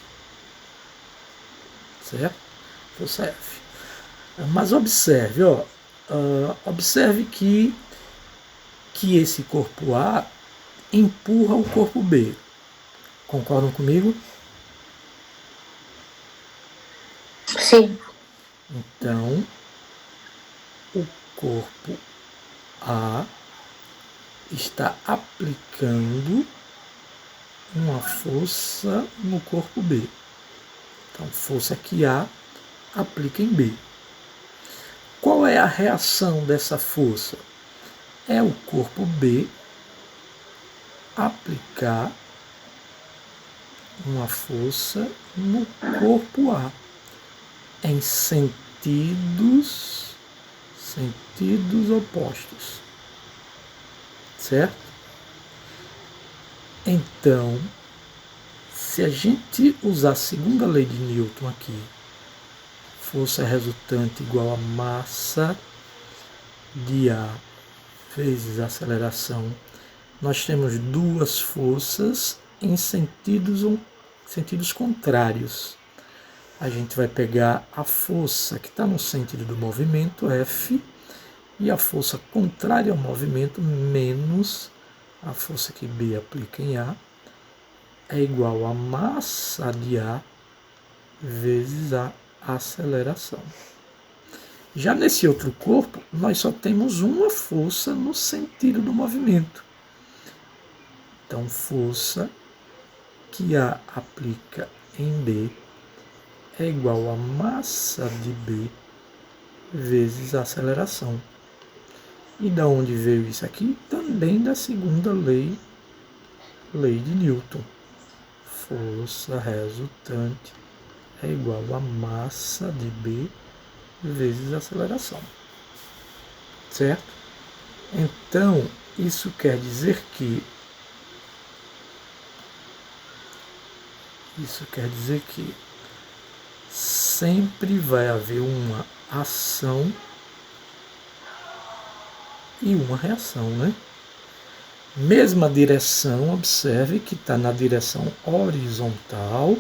Certo? Força F. Mas observe, ó. Observe que esse corpo A empurra o corpo B. Concordam comigo? Sim. Então, o corpo A está aplicando uma força no corpo B. Então, força que A aplica em B. Qual é a reação dessa força? É o corpo B aplicar uma força no corpo A em sentidos opostos, certo? Então, se a gente usar a segunda lei de Newton aqui, força resultante igual a massa de A vezes aceleração, nós temos duas forças em sentidos contrários. A gente vai pegar a força que está no sentido do movimento, F, e a força contrária ao movimento, menos a força que B aplica em A, é igual a massa de A vezes a aceleração. Já nesse outro corpo, nós só temos uma força no sentido do movimento. Então, força que A aplica em B é igual a massa de B vezes a aceleração. E da onde veio isso aqui? Também da segunda lei de Newton. Força resultante é igual a massa de B vezes a aceleração. Certo? Então, isso quer dizer que sempre vai haver uma ação e uma reação, né? Mesma direção, observe que está na direção horizontal,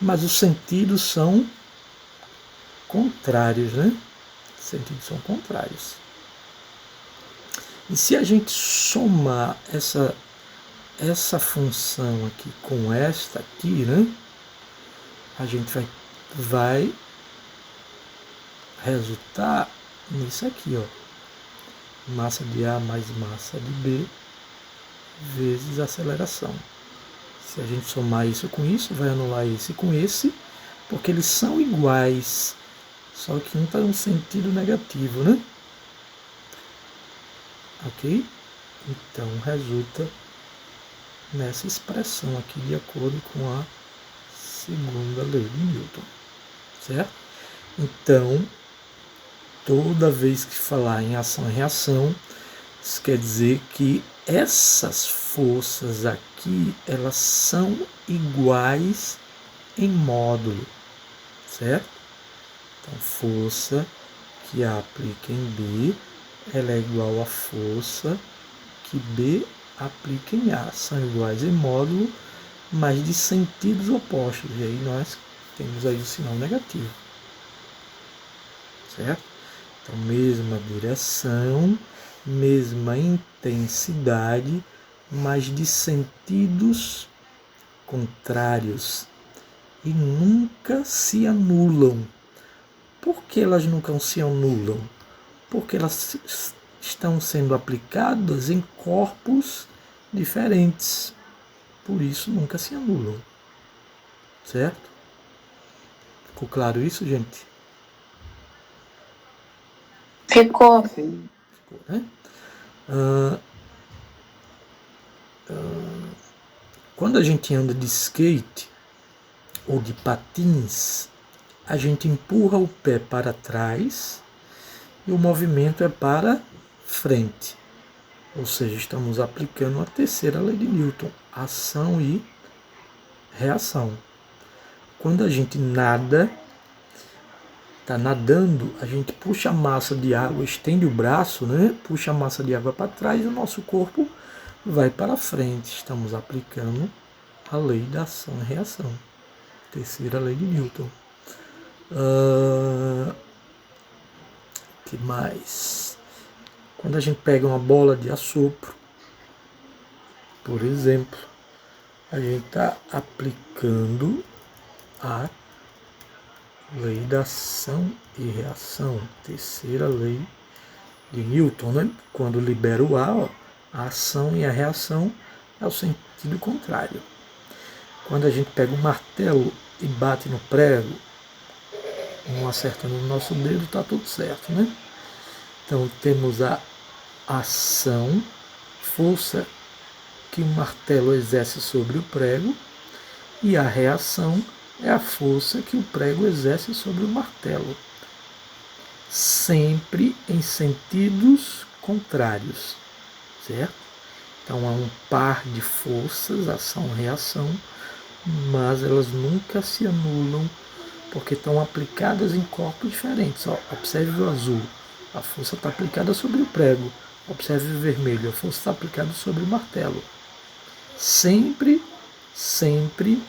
mas os sentidos são contrários, né? Os sentidos são contrários. E se a gente somar essa função aqui com esta aqui, né? A gente vai resultar nisso aqui, ó. Massa de A mais massa de B vezes aceleração. Se a gente somar isso com isso, vai anular esse com esse, porque eles são iguais, só que um está em um sentido negativo, né? Ok? Então resulta nessa expressão aqui, de acordo com a segunda lei de Newton, certo? Então, toda vez que falar em ação e reação, isso quer dizer que essas forças aqui, elas são iguais em módulo, certo? Então, força que A aplica em B, ela é igual à força que B aplica em A. São iguais em módulo, mas de sentidos opostos. E aí nós temos aí o sinal negativo, certo? Então, mesma direção, mesma intensidade, mas de sentidos contrários e nunca se anulam. Por que elas nunca se anulam? Porque elas estão sendo aplicadas em corpos diferentes. Por isso nunca se anulam. Certo? Ficou claro isso, gente? Ficou. Ficou, né? Quando a gente anda de skate ou de patins, a gente empurra o pé para trás e o movimento é para frente. Ou seja, estamos aplicando a terceira lei de Newton, ação e reação. Quando a gente nada, está nadando, a gente puxa a massa de água, estende o braço, né? Puxa a massa de água para trás e o nosso corpo vai para frente. Estamos aplicando a lei da ação e reação, terceira lei de Newton. Que mais? Quando a gente pega uma bola de assopro, por exemplo, a gente está aplicando a lei da ação e reação, terceira lei de Newton, né? Quando libera o ar, ó, a ação e a reação é o sentido contrário. Quando a gente pega um martelo e bate no prego, um acertando no nosso dedo, está tudo certo, né? Então temos a ação, força que o martelo exerce sobre o prego, e a reação é a força que o prego exerce sobre o martelo. Sempre em sentidos contrários, certo? Então há um par de forças, ação e reação, mas elas nunca se anulam porque estão aplicadas em corpos diferentes. Ó, observe o azul, a força está aplicada sobre o prego. Observe o vermelho, a força está aplicada sobre o martelo. Sempre, sempre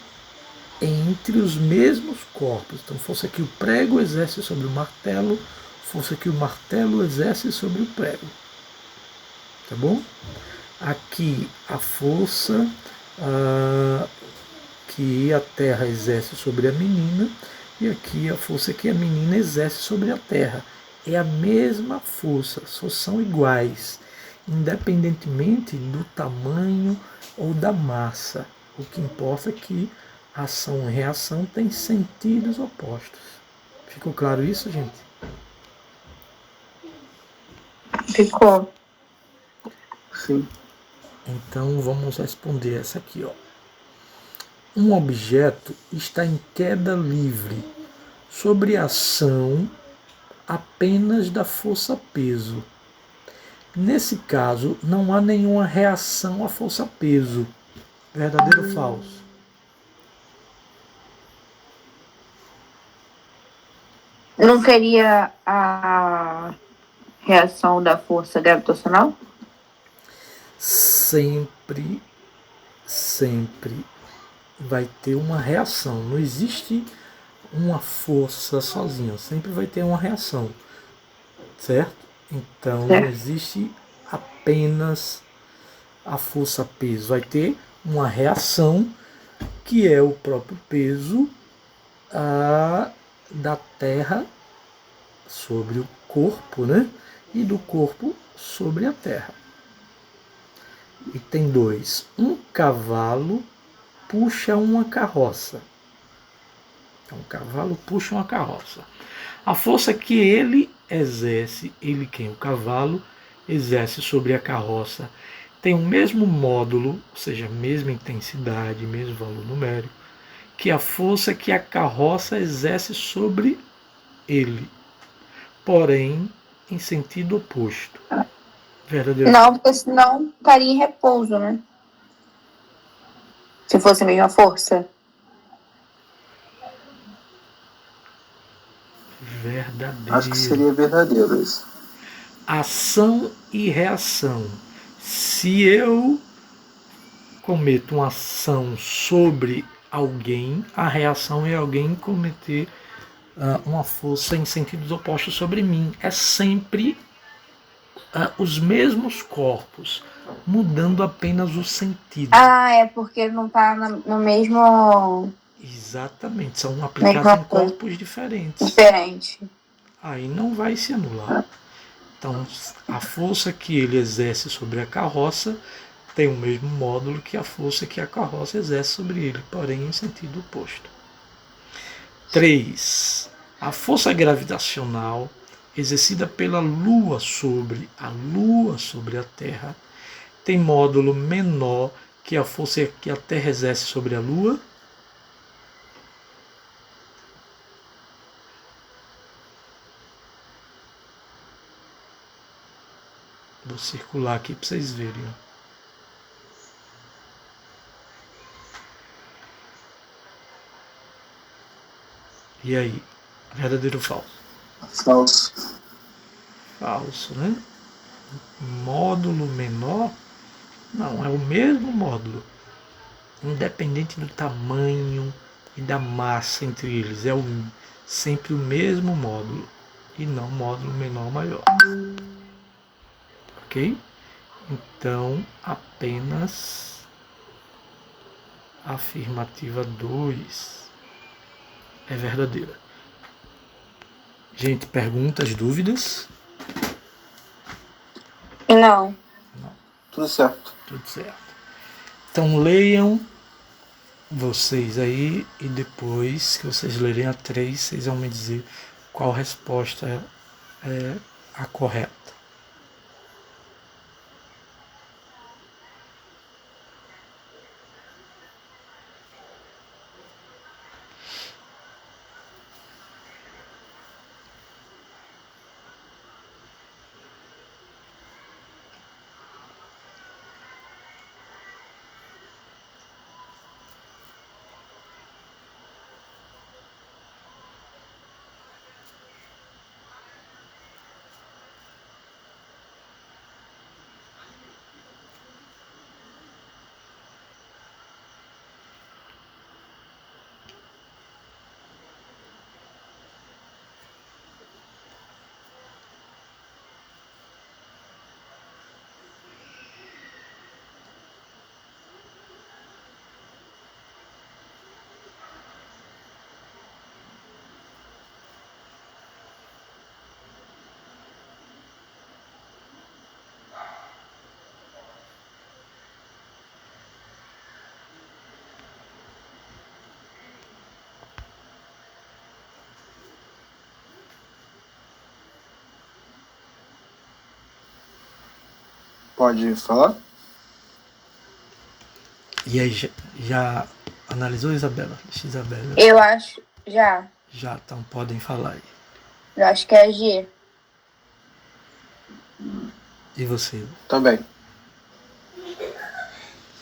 entre os mesmos corpos. Então, força que o prego exerce sobre o martelo, força que o martelo exerce sobre o prego. Tá bom? Aqui a força que a terra exerce sobre a menina, e aqui a força que a menina exerce sobre a terra. É a mesma força, só são iguais, independentemente do tamanho ou da massa. O que importa é que ação e reação têm sentidos opostos. Ficou claro isso, gente? Ficou. Sim. Então vamos responder essa aqui, ó. Um objeto está em queda livre sobre a ação apenas da força-peso. Nesse caso, não há nenhuma reação à força-peso. Verdadeiro ou falso? Não teria a reação da força gravitacional? Sempre, sempre vai ter uma reação. Não existe uma força sozinha, sempre vai ter uma reação, certo? Então não existe apenas a força-peso, vai ter uma reação que é o próprio peso da Terra sobre o corpo, né? E do corpo sobre a Terra. E tem dois. Um cavalo puxa uma carroça. Então, um cavalo puxa uma carroça. A força que ele exerce, ele quem? O cavalo exerce sobre a carroça, tem o mesmo módulo, ou seja, a mesma intensidade, mesmo valor numérico, que a força que a carroça exerce sobre ele, porém em sentido oposto. Verdadeiro? Não, porque senão estaria em repouso, né? Se fosse a mesma força. Verdadeiro. Acho que seria verdadeiro isso. Ação e reação. Se eu cometo uma ação sobre alguém, a reação é alguém cometer uma força em sentidos opostos sobre mim. É sempre os mesmos corpos, mudando apenas o sentido. Ah, é porque não tá no mesmo. Exatamente, são aplicados em corpos diferentes. Diferente. Aí não vai se anular. Então, a força que ele exerce sobre a carroça tem o mesmo módulo que a força que a carroça exerce sobre ele, porém em sentido oposto. 3. A força gravitacional exercida pela Lua sobre a Terra tem módulo menor que a força que a Terra exerce sobre a Lua? Vou circular aqui para vocês verem. E aí? Verdadeiro ou falso? Falso. Falso, né? Módulo menor? Não, é o mesmo módulo. Independente do tamanho e da massa entre eles. É sempre o mesmo módulo. E não módulo menor ou maior. Ok? Então, apenas a afirmativa 2 é verdadeira. Gente, perguntas, dúvidas? Não. Tudo certo. Tudo certo. Então leiam vocês aí e depois que vocês lerem a 3, vocês vão me dizer qual resposta é a correta. Pode falar? E aí, já analisou, Isabela? Isabela? Eu acho, já. Já, então podem falar aí. Eu acho que é G. E você? Também.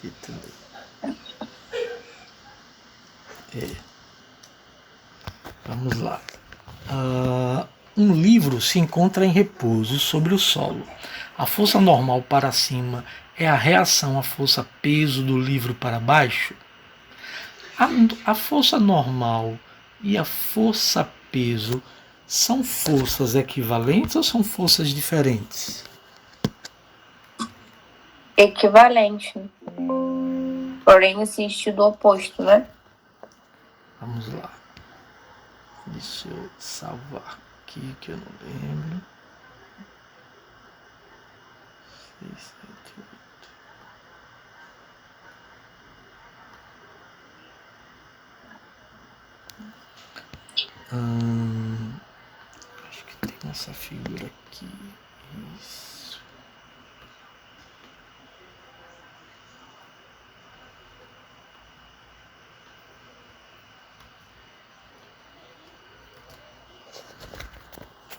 G também. Vamos lá. Um livro se encontra em repouso sobre o solo. A força normal para cima é a reação à força peso do livro para baixo? A força normal e a força peso são forças equivalentes ou são forças diferentes? Equivalente. Porém, existe do oposto, né? Vamos lá. Deixa eu salvar aqui que eu não lembro. 6, 7, 8. Acho que tem essa figura aqui. Isso.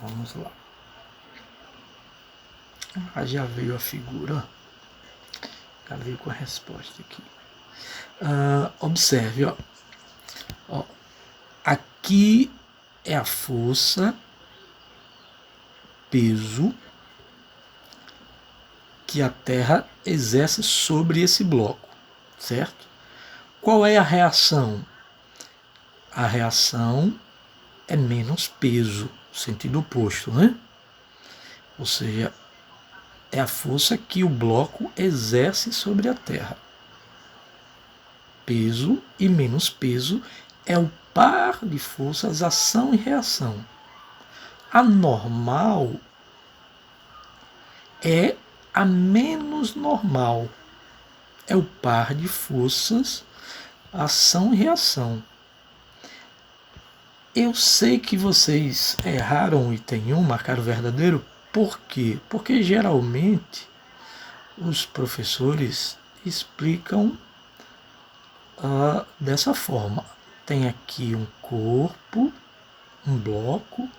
Vamos lá. Já veio a figura. Já veio com a resposta aqui. Observe, ó. Aqui é a força, peso, que a Terra exerce sobre esse bloco, certo? Qual é a reação? A reação é menos peso, sentido oposto, né? Ou seja, é a força que o bloco exerce sobre a Terra. Peso e menos peso é o par de forças ação e reação. A normal é a menos normal. É o par de forças ação e reação. Eu sei que vocês erraram o item 1, marcaram o verdadeiro. Por quê? Porque geralmente os professores explicam dessa forma. Tem aqui um corpo, um bloco,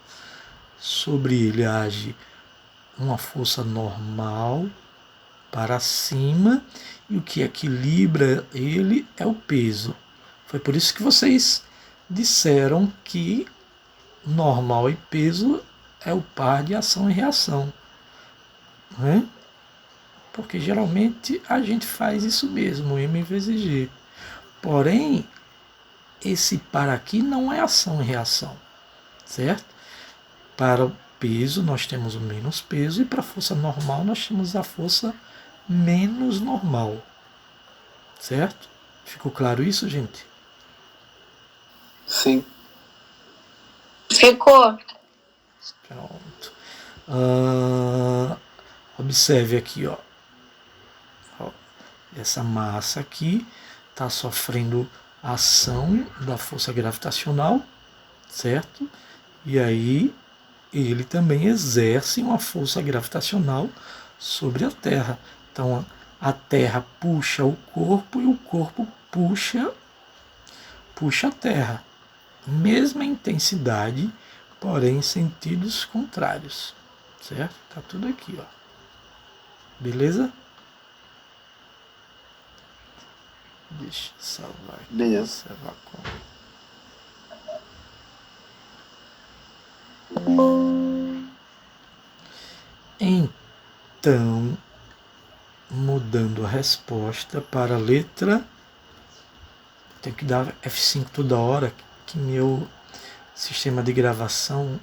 sobre ele age uma força normal para cima e o que equilibra ele é o peso. Foi por isso que vocês disseram que normal e peso é o par de ação e reação, né? Porque geralmente a gente faz isso mesmo, M vezes G. Porém, esse par aqui não é ação e reação, certo? Para o peso nós temos o menos peso e para a força normal nós temos a força menos normal, certo? Ficou claro isso, gente? Sim. Ficou. Pronto. Observe aqui, ó. Essa massa aqui está sofrendo a ação da força gravitacional, certo? E aí ele também exerce uma força gravitacional sobre a Terra. Então a Terra puxa o corpo e o corpo puxa a Terra. Mesma intensidade, porém em sentidos contrários, certo? Tá tudo aqui, ó. Beleza? Deixa eu salvar aqui. Beleza. Observar como. Então, mudando a resposta para a letra, tenho que dar F5 toda hora, que meu sistema de gravação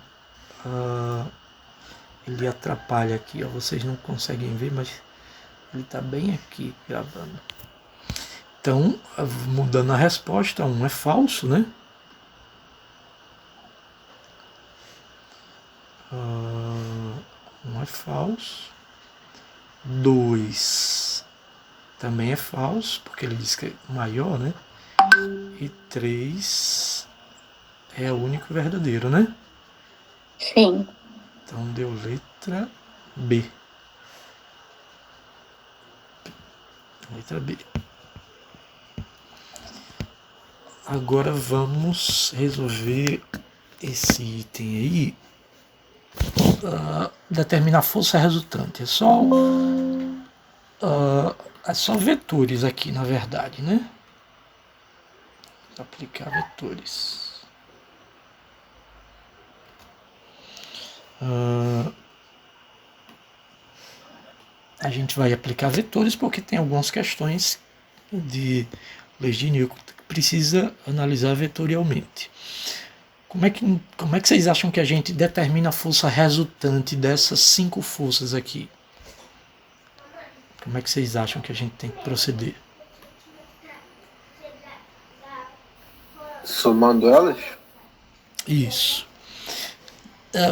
ele atrapalha aqui, ó. Vocês não conseguem ver, mas ele está bem aqui gravando. Então, mudando a resposta, 1 é falso, né? 1 é falso. 2 também é falso, porque ele diz que é maior, né? E 3 é o único verdadeiro, né? Sim. Então deu letra B. Letra B. Agora vamos resolver esse item aí. Determinar a força resultante. É só vetores aqui, na verdade, né? Aplicar vetores. A gente vai aplicar vetores porque tem algumas questões de leis de Newton que precisa analisar vetorialmente. Como é que vocês acham que a gente determina a força resultante dessas 5 forças aqui? Como é que vocês acham que a gente tem que proceder? Somando elas? Isso.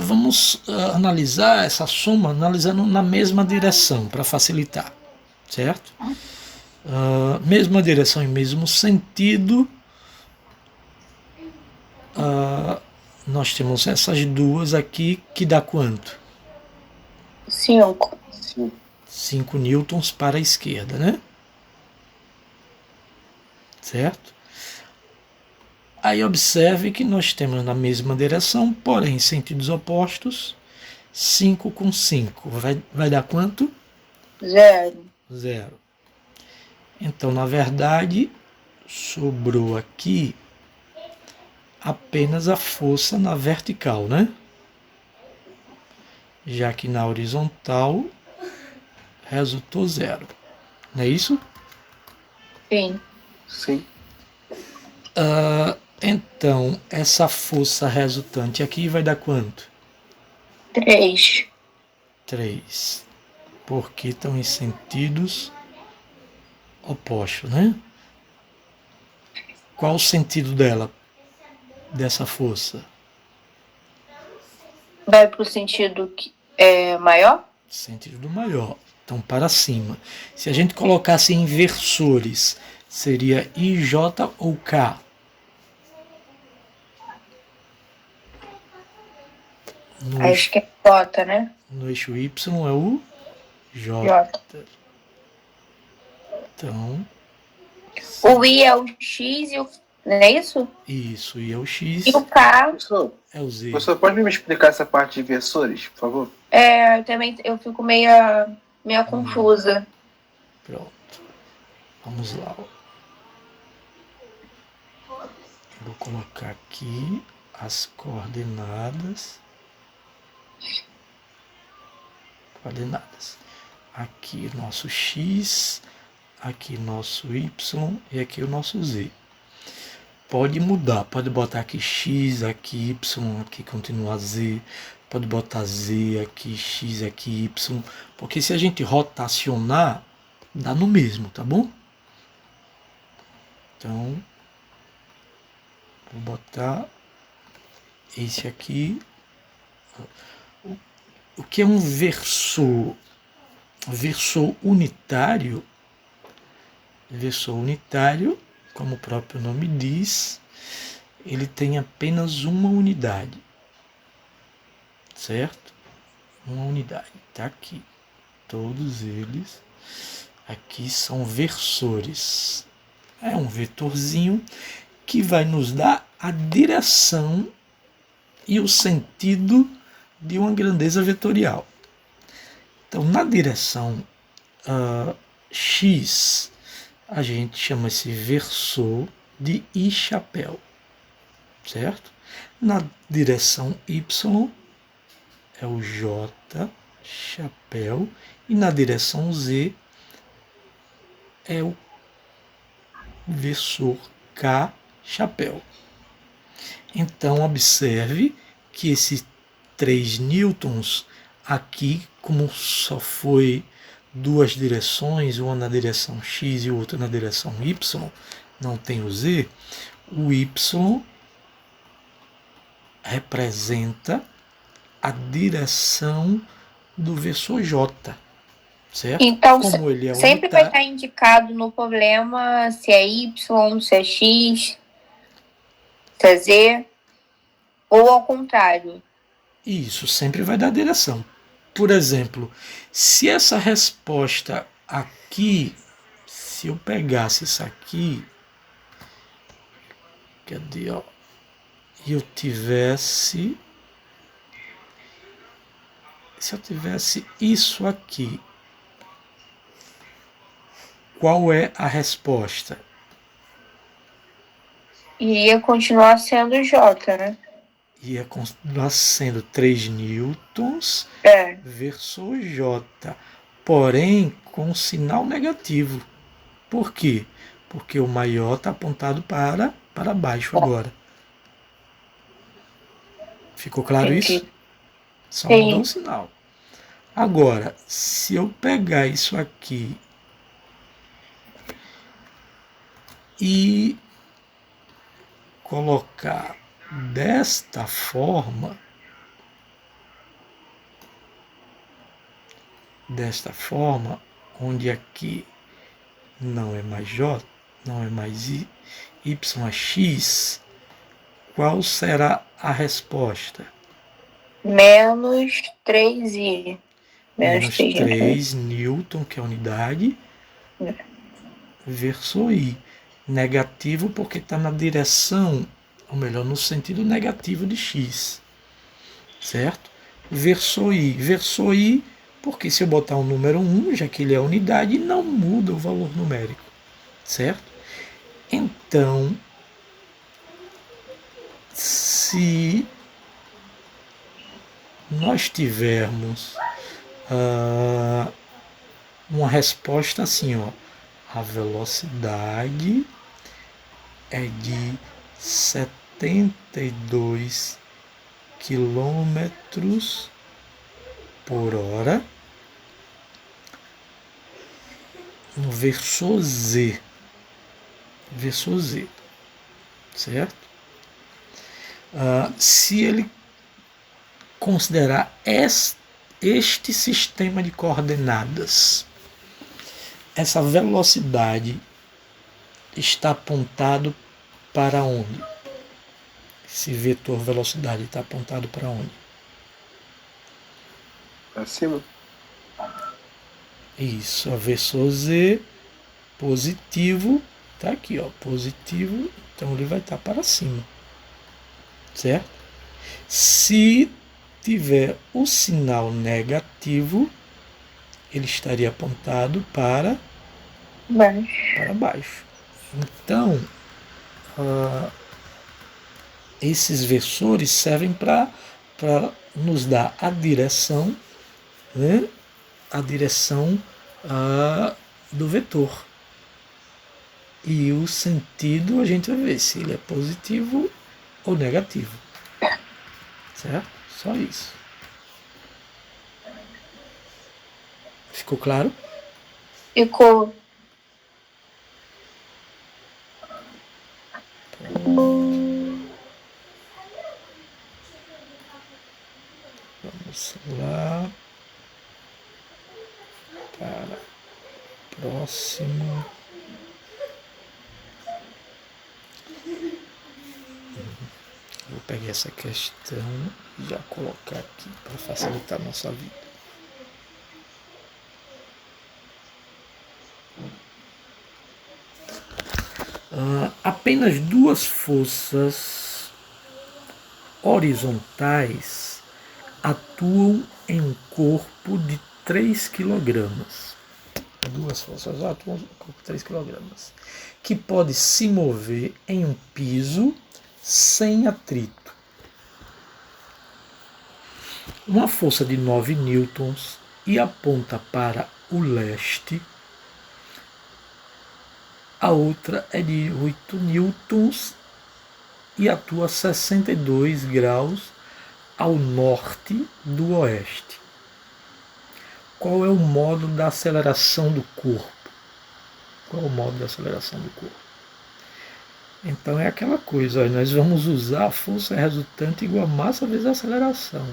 Vamos analisar essa soma analisando na mesma direção para facilitar, certo? Mesma direção e mesmo sentido. Nós temos essas duas aqui que dá quanto? 5. 5 newtons para a esquerda, né? Certo? Aí observe que nós temos na mesma direção, porém em sentidos opostos, 5 com 5. Vai dar quanto? 0. 0. Então, na verdade, sobrou aqui apenas a força na vertical, né? Já que na horizontal resultou 0. Não é isso? Sim. Sim. Então, essa força resultante aqui vai dar quanto? 3. 3. Porque estão em sentidos opostos, né? Qual o sentido dessa força? Vai para o sentido que é maior? Sentido do maior. Então, para cima. Se a gente colocasse inversores, seria IJ ou K? Acho que é J, né? No eixo Y é o J. J. Então, O I é o X e o... Não é isso? isso. E é o X, E o K... Professor, é o Z. você pode me explicar essa parte de inversores, por favor? Também eu fico meia confusa. Pronto. Vamos lá. Vou colocar aqui as coordenadas. Aqui o nosso X, aqui nosso Y e aqui o nosso Z. Pode mudar, pode botar aqui X, aqui Y, aqui continua Z. Pode botar Z aqui, X aqui, Y. Porque se a gente rotacionar, dá no mesmo, tá bom? Então, vou botar esse aqui. O que é um versor? Versor unitário Versor unitário, como o próprio nome diz, ele tem apenas uma unidade, certo? Uma unidade, está aqui. Todos eles aqui são versores. É um vetorzinho que vai nos dar a direção e o sentido de uma grandeza vetorial. Então, na direção X, a gente chama esse versor de I chapéu, certo? Na direção Y é o J chapéu e na direção Z é o versor K chapéu. Então observe que esses 3 newtons aqui, como só foi duas direções, uma na direção X e outra na direção Y, não tem o Z, o Y representa a direção do versor J, certo? Então, como ele é sempre vai unitário, estar indicado no problema se é Y, se é X, se é Z, ou ao contrário. isso sempre vai dar direção. Por exemplo, se essa resposta aqui, se eu pegasse isso aqui, cadê, ó, e eu tivesse, se eu tivesse isso aqui, qual é a resposta? Iria continuar sendo J, né? Ia continuar sendo 3 newtons versus J, porém com sinal negativo. Por quê? Porque o maior está apontado para baixo agora. Ficou claro isso? Só mudou o sinal. Agora, se eu pegar isso aqui e colocar desta forma, onde aqui não é mais J, não é mais Y, é X, qual será a resposta? Menos 3i. Menos 3 newton, que é a unidade, versus I. Negativo porque está na direção, ou melhor, no sentido negativo de X. Certo? Versus I. Versus I, porque se eu botar o número 1, já que ele é unidade, não muda o valor numérico. Certo? Então, se nós tivermos uma resposta assim, ó, a velocidade é de 72 quilômetros por hora no versor Z. Certo? Se ele considerar este sistema de coordenadas, essa velocidade está apontado para onde? Esse vetor velocidade está apontado para onde? Para cima. Isso, a versor Z positivo, tá aqui, ó, positivo, então ele vai estar para cima, certo? Se tiver o sinal negativo, ele estaria apontado para baixo. Então, esses versores servem para nos dar a direção, né? A direção do vetor. E o sentido a gente vai ver se ele é positivo ou negativo. Certo? Só isso. Ficou claro? Ficou. Vamos lá para próximo. essa questão e já colocar aqui para facilitar a nossa vida. Apenas duas forças horizontais atuam em um corpo de 3 quilogramas. Duas forças atuam em um corpo de 3 quilogramas, que pode se mover em um piso sem atrito. Uma força de 9 newtons e aponta para o leste. A outra é de 8 newtons e atua a 62 graus ao norte do oeste. Qual é o modo da aceleração do corpo? Qual é o modo da aceleração do corpo? Então é aquela coisa, nós vamos usar a força resultante igual a massa vezes a aceleração.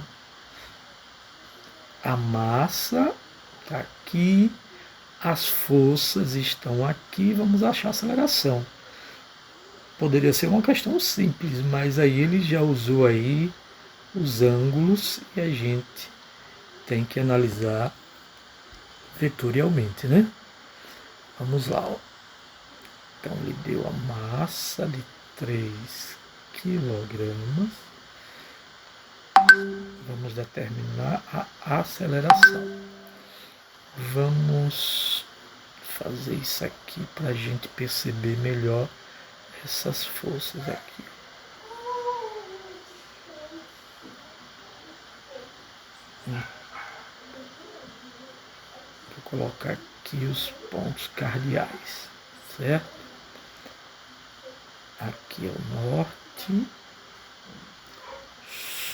A massa está aqui, as forças estão aqui, vamos achar a aceleração. Poderia ser uma questão simples, mas aí ele já usou aí os ângulos e a gente tem que analisar vetorialmente, né? Vamos lá, ó. Então ele deu a massa de 3 quilogramas. Vamos determinar a aceleração. Vamos fazer isso aqui para a gente perceber melhor essas forças aqui. Vou colocar aqui os pontos cardeais, certo? Aqui é o norte,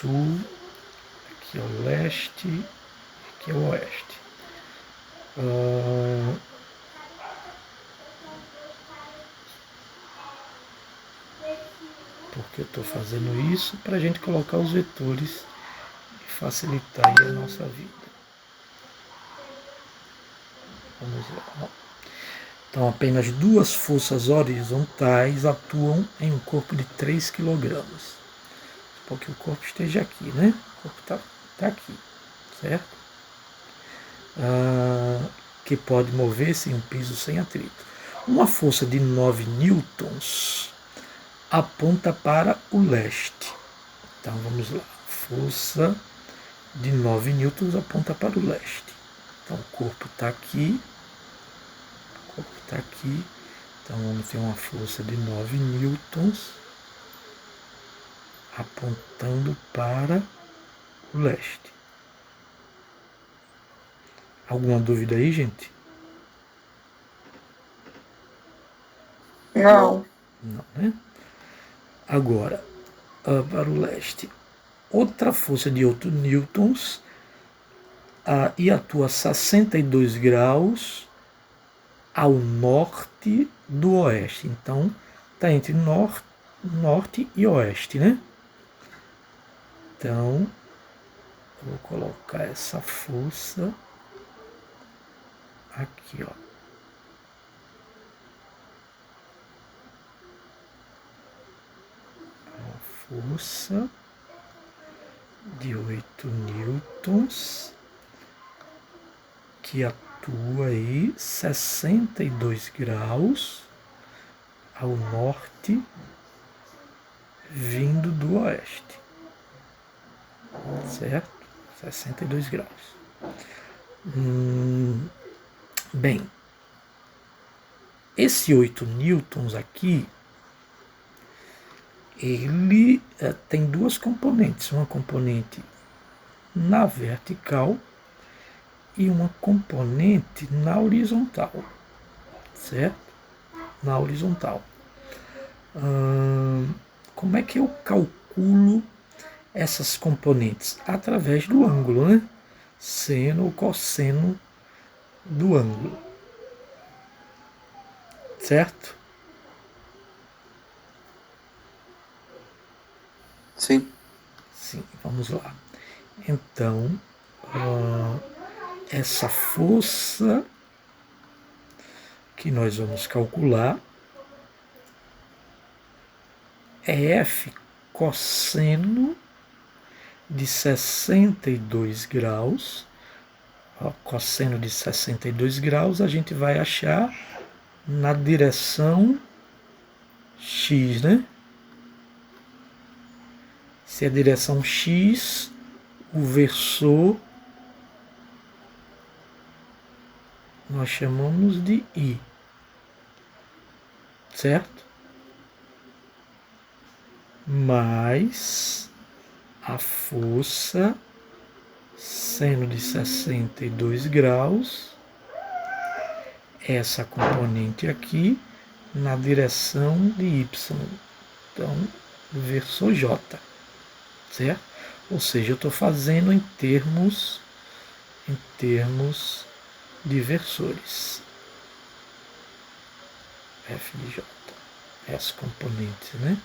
sul, aqui é o leste, aqui é o oeste. Porque eu estou fazendo isso para a gente colocar os vetores e facilitar aí a nossa vida. Vamos lá. Então, apenas duas forças horizontais atuam em um corpo de 3 quilogramas. Porque o corpo esteja aqui, né? O corpo está aqui, certo? Que pode mover-se em um piso sem atrito. Uma força de 9 newtons aponta para o leste. Então, vamos lá. Força de 9 newtons aponta para o leste. Então, o corpo está aqui. O corpo está aqui. Então, vamos ter uma força de 9 newtons apontando para o leste. Alguma dúvida aí, gente? Não. Não, né? Agora, para o leste. Outra força de 8 newtons e atua a 62 graus ao norte do oeste. Então, está entre norte e oeste, né? Então, eu vou colocar essa força aqui, ó. Uma força de 8 newtons que atua aí 62 graus ao norte vindo do oeste, certo? 62 graus. Bem, esse 8 newtons aqui, ele tem duas componentes, uma componente na vertical e uma componente na horizontal, certo? Na horizontal. Como é que eu calculo essas componentes? Através do ângulo, né? Seno ou cosseno do ângulo, certo? Sim. Sim, vamos lá. Então, essa força que nós vamos calcular é F cosseno de 62 graus. Ó, cosseno de 62 graus a gente vai achar na direção x, né? Se é direção x, o versor nós chamamos de I, certo? Mais a força seno de 62 graus, essa componente aqui, na direção de Y. Então, versor J, certo? Ou seja, eu estou fazendo em termos de versores. F de J. As componentes, né?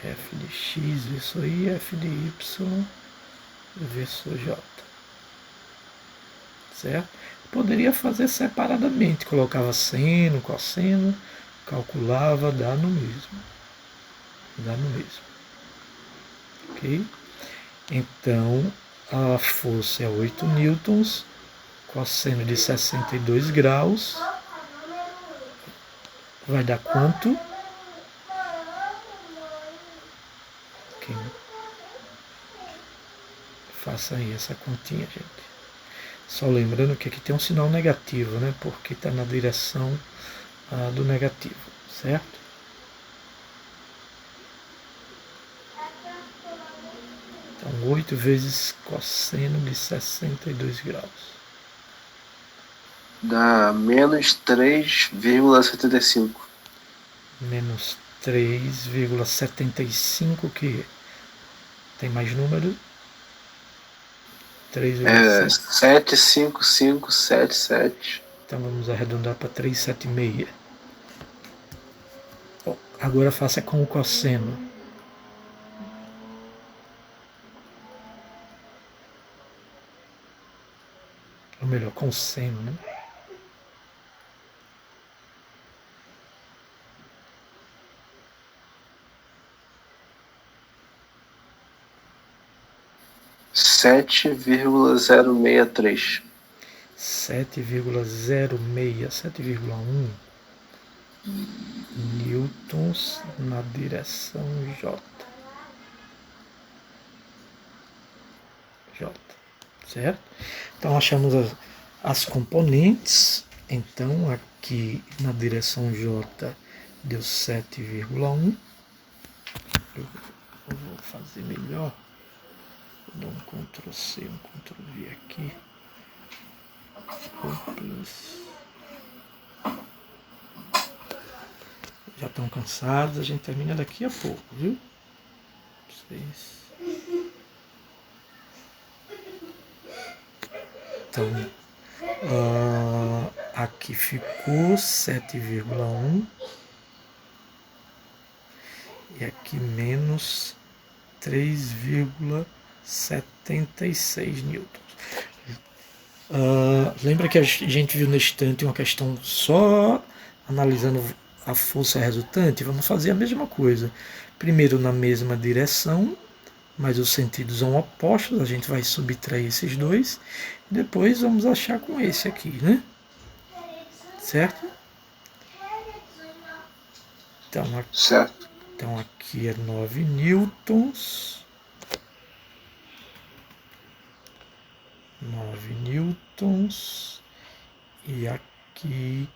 F de X, versor I, F de Y, versor J. Certo? Poderia fazer separadamente, colocava seno, cosseno, calculava, dá no mesmo. Dá no mesmo. Ok? Então, a força é 8 newtons, cosseno de 62 graus, vai dar quanto? Okay. Faça aí essa continha, gente. Só lembrando que aqui tem um sinal negativo, né? Porque está na direção do negativo, certo? Então, 8 vezes cosseno de 62 graus. Dá menos 3,75. Menos 3,75, que tem mais número? 3,7. 75577. Então vamos arredondar para 376. Bom, agora faça com o cosseno. Ou melhor, com o seno, né? Sete vírgula 7,1 newtons na direção J. Certo? Então achamos as componentes. Então aqui na direção J deu 7,1. Eu vou fazer melhor. Vou dar um Ctrl C, um Ctrl V aqui. Já estão cansados, a gente termina daqui a pouco, viu? Vocês. Então, aqui ficou 7,1 e aqui menos 3,76 newtons. Lembra que a gente viu neste instante uma questão só analisando a força resultante? Vamos fazer a mesma coisa. Primeiro na mesma direção, mas os sentidos são opostos, a gente vai subtrair esses dois. Depois vamos achar com esse aqui, né? Certo? Então aqui é 9 newtons. 9 newtons. E aqui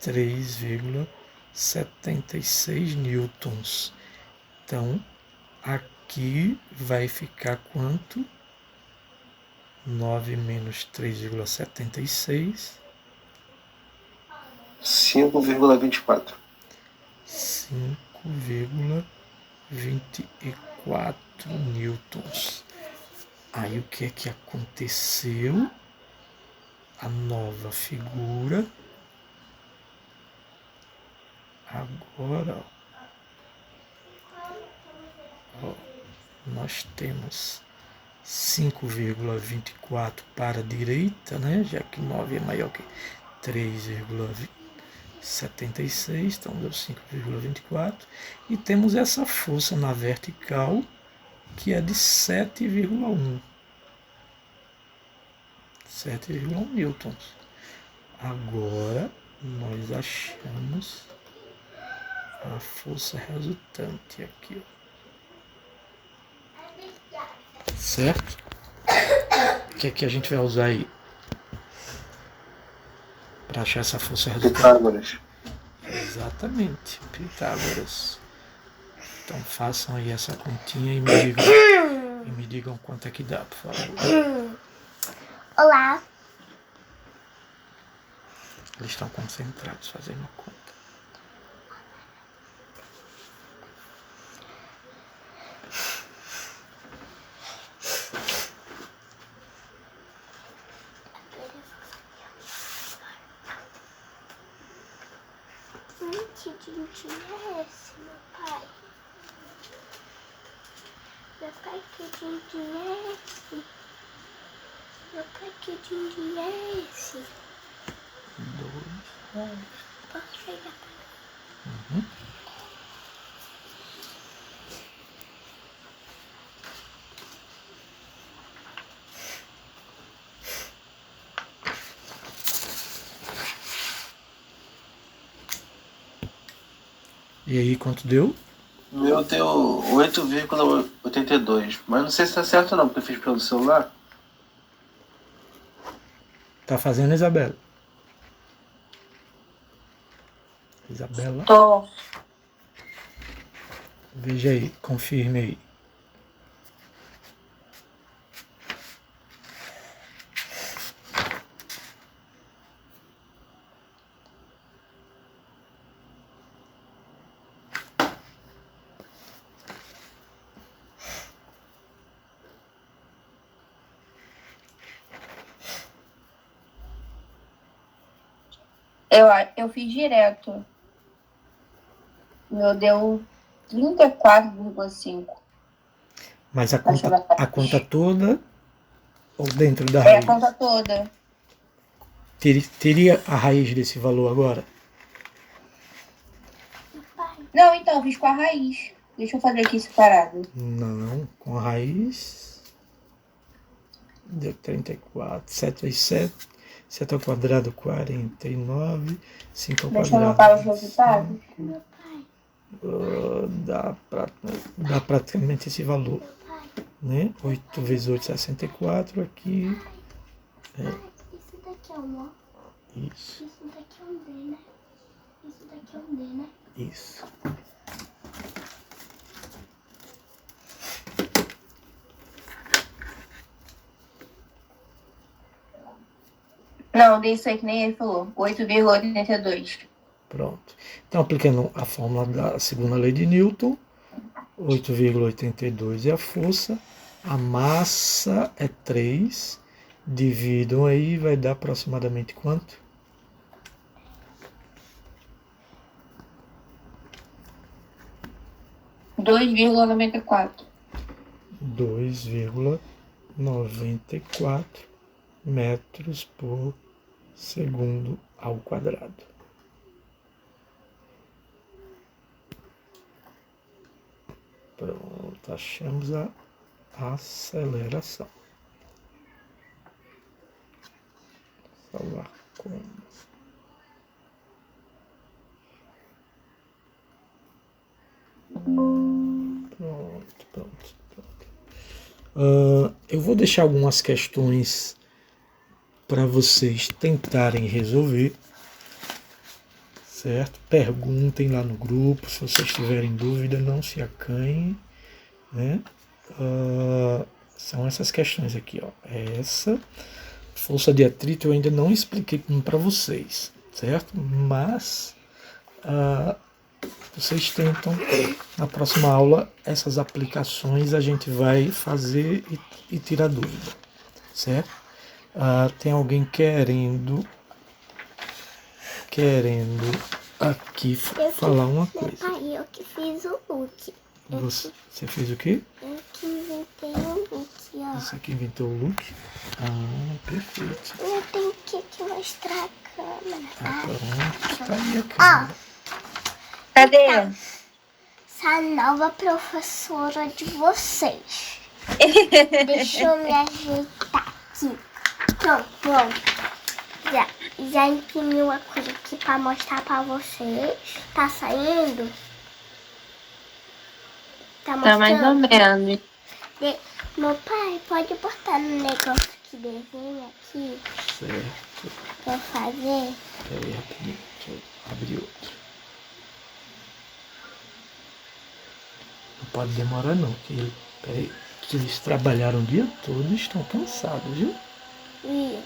3,76 newtons. Então, aqui vai ficar quanto? 9 menos 3,76. 5,24. 5,24 newtons. Aí o que é que aconteceu? A nova figura. Agora, nós temos 5,24 para a direita, né? Já que 9 é maior que 3,76. 76, então deu 5,24. E temos essa força na vertical, que é de 7,1. 7,1 newtons. Agora nós achamos a força resultante aqui, ó. Certo? O que é que a gente vai usar aí para achar essa força resultante? Pitágoras. Exatamente, Pitágoras. Então façam aí essa continha e me digam quanto é que dá, por favor. Olá. Eles estão concentrados fazendo a conta. Que din-din é esse, meu pai? Meu pai, que din-din é esse? Meu pai, que din-din é esse? 2. Posso pegar? Uhum. E aí, quanto deu? O meu deu 8,82. Mas não sei se tá certo não, porque eu fiz pelo celular. Tá fazendo, Isabela? Isabela, Tô. veja aí, confirme aí. Eu fiz direto. O meu deu 34,5. Mas a Acho que conta toda ou dentro da É raiz? a conta toda. Teria a raiz desse valor agora? Não, então, eu fiz com a raiz. Deixa eu fazer aqui separado. Não, com a raiz deu 34, 7 vezes 7, 7 ao quadrado 49, 5 ao Deixa eu quadrado anotar os resultados. Meu pai, dá praticamente esse valor, né? 8 vezes 8, 64 aqui, isso daqui é um ó. isso, Isso daqui é um D, né? Isso daqui é um D, né? isso. Não, dei isso aí que nem ele falou. 8,82. Pronto. Então, aplicando a fórmula da segunda lei de Newton, 8,82 é a força, a massa é 3, dividam aí, vai dar aproximadamente quanto? R$ 2,94. 2,94 metros por segundo ao quadrado. Pronto, achamos a aceleração. Salvar como. Pronto. Eu vou deixar algumas questões para vocês tentarem resolver, certo? Perguntem lá no grupo, se vocês tiverem dúvida, não se acanhem, né? São essas questões aqui, ó. Essa força de atrito eu ainda não expliquei para vocês, certo? Mas vocês tentam, na próxima aula, essas aplicações a gente vai fazer e tirar dúvida, certo? Tem alguém querendo aqui falar uma coisa. Pai, eu que fiz o look. Você fez o quê? Eu que inventei o look, ó. Você que inventou o look? Perfeito. Eu tenho que te mostrar a câmera. Pronto, tá aí a Ó, câmera. Cadê? essa nova professora de vocês. Deixa eu me ajeitar aqui. Pronto. Já imprimi uma coisa aqui pra mostrar pra vocês. Tá saindo? Tá Tá mais ou mostrando? menos. Meu pai, pode botar no negócio que desenha aqui Certo. pra eu fazer? Peraí, rapidinho. Deixa eu abrir outro. Não pode demorar não, peraí, que eles trabalharam o dia todo e estão cansados, viu? E...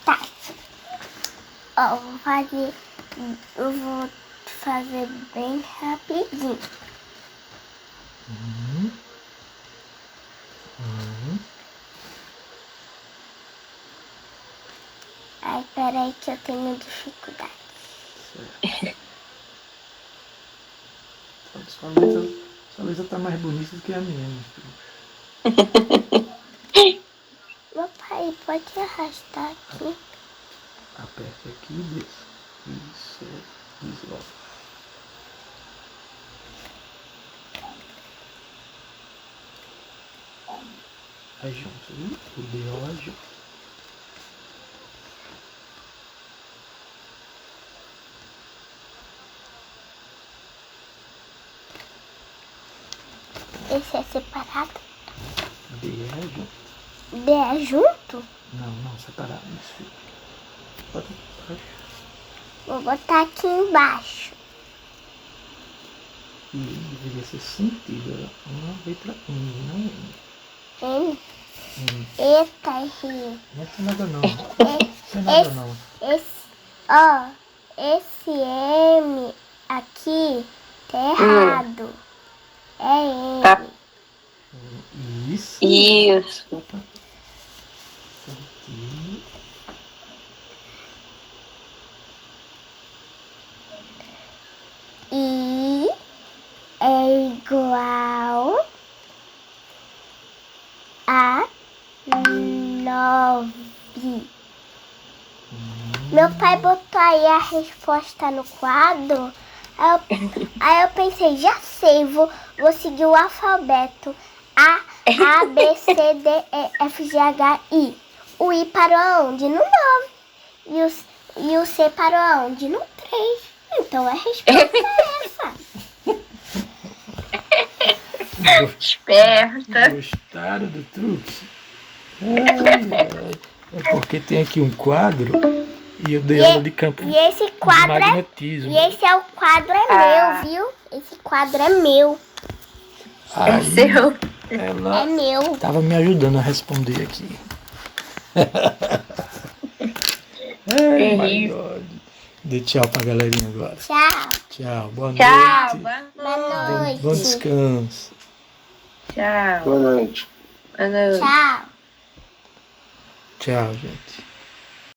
Tá. Ó, eu vou fazer bem rapidinho. Uhum. Ai, peraí que eu tenho dificuldade. Certo. Sua Luísa tá mais bonita do que a minha, meu filho. Meu pai, pode arrastar aqui? Aperte aqui e desça. Isso, desloca. Aí junto, viu? O ideal é junto. Esse é separado? D é junto. D é junto? Não, separado, isso, filho. Pode. Vou botar aqui embaixo. E deveria ser sentido, ó. Uma letra N, não N. N. N. Eita, errei. Não é nada não. Não é nada não. Esse M aqui tá errado. É N. Tá. Isso. Isso. Sentido. I é igual a 9. Meu pai botou aí a resposta no quadro. Aí eu pensei, já sei, vou seguir o alfabeto. A, B, C, D, E, F, G, H, I. O I parou aonde? No 9. E o C parou aonde? No 3. Então a resposta é essa. Esperta. Gostaram do truque? É porque tem aqui um quadro e eu dei aula de campo E esse de quadro magnetismo. E esse é o quadro meu, viu? Esse quadro é meu. É Aí seu. ela É meu. tava me ajudando a responder aqui. Ai, my Terrível. God. Dê tchau pra galerinha agora. Tchau. Tchau, boa Tchau. noite. Boa noite. Bom descanso. Tchau. Boa noite. Boa noite. Tchau. Tchau, gente.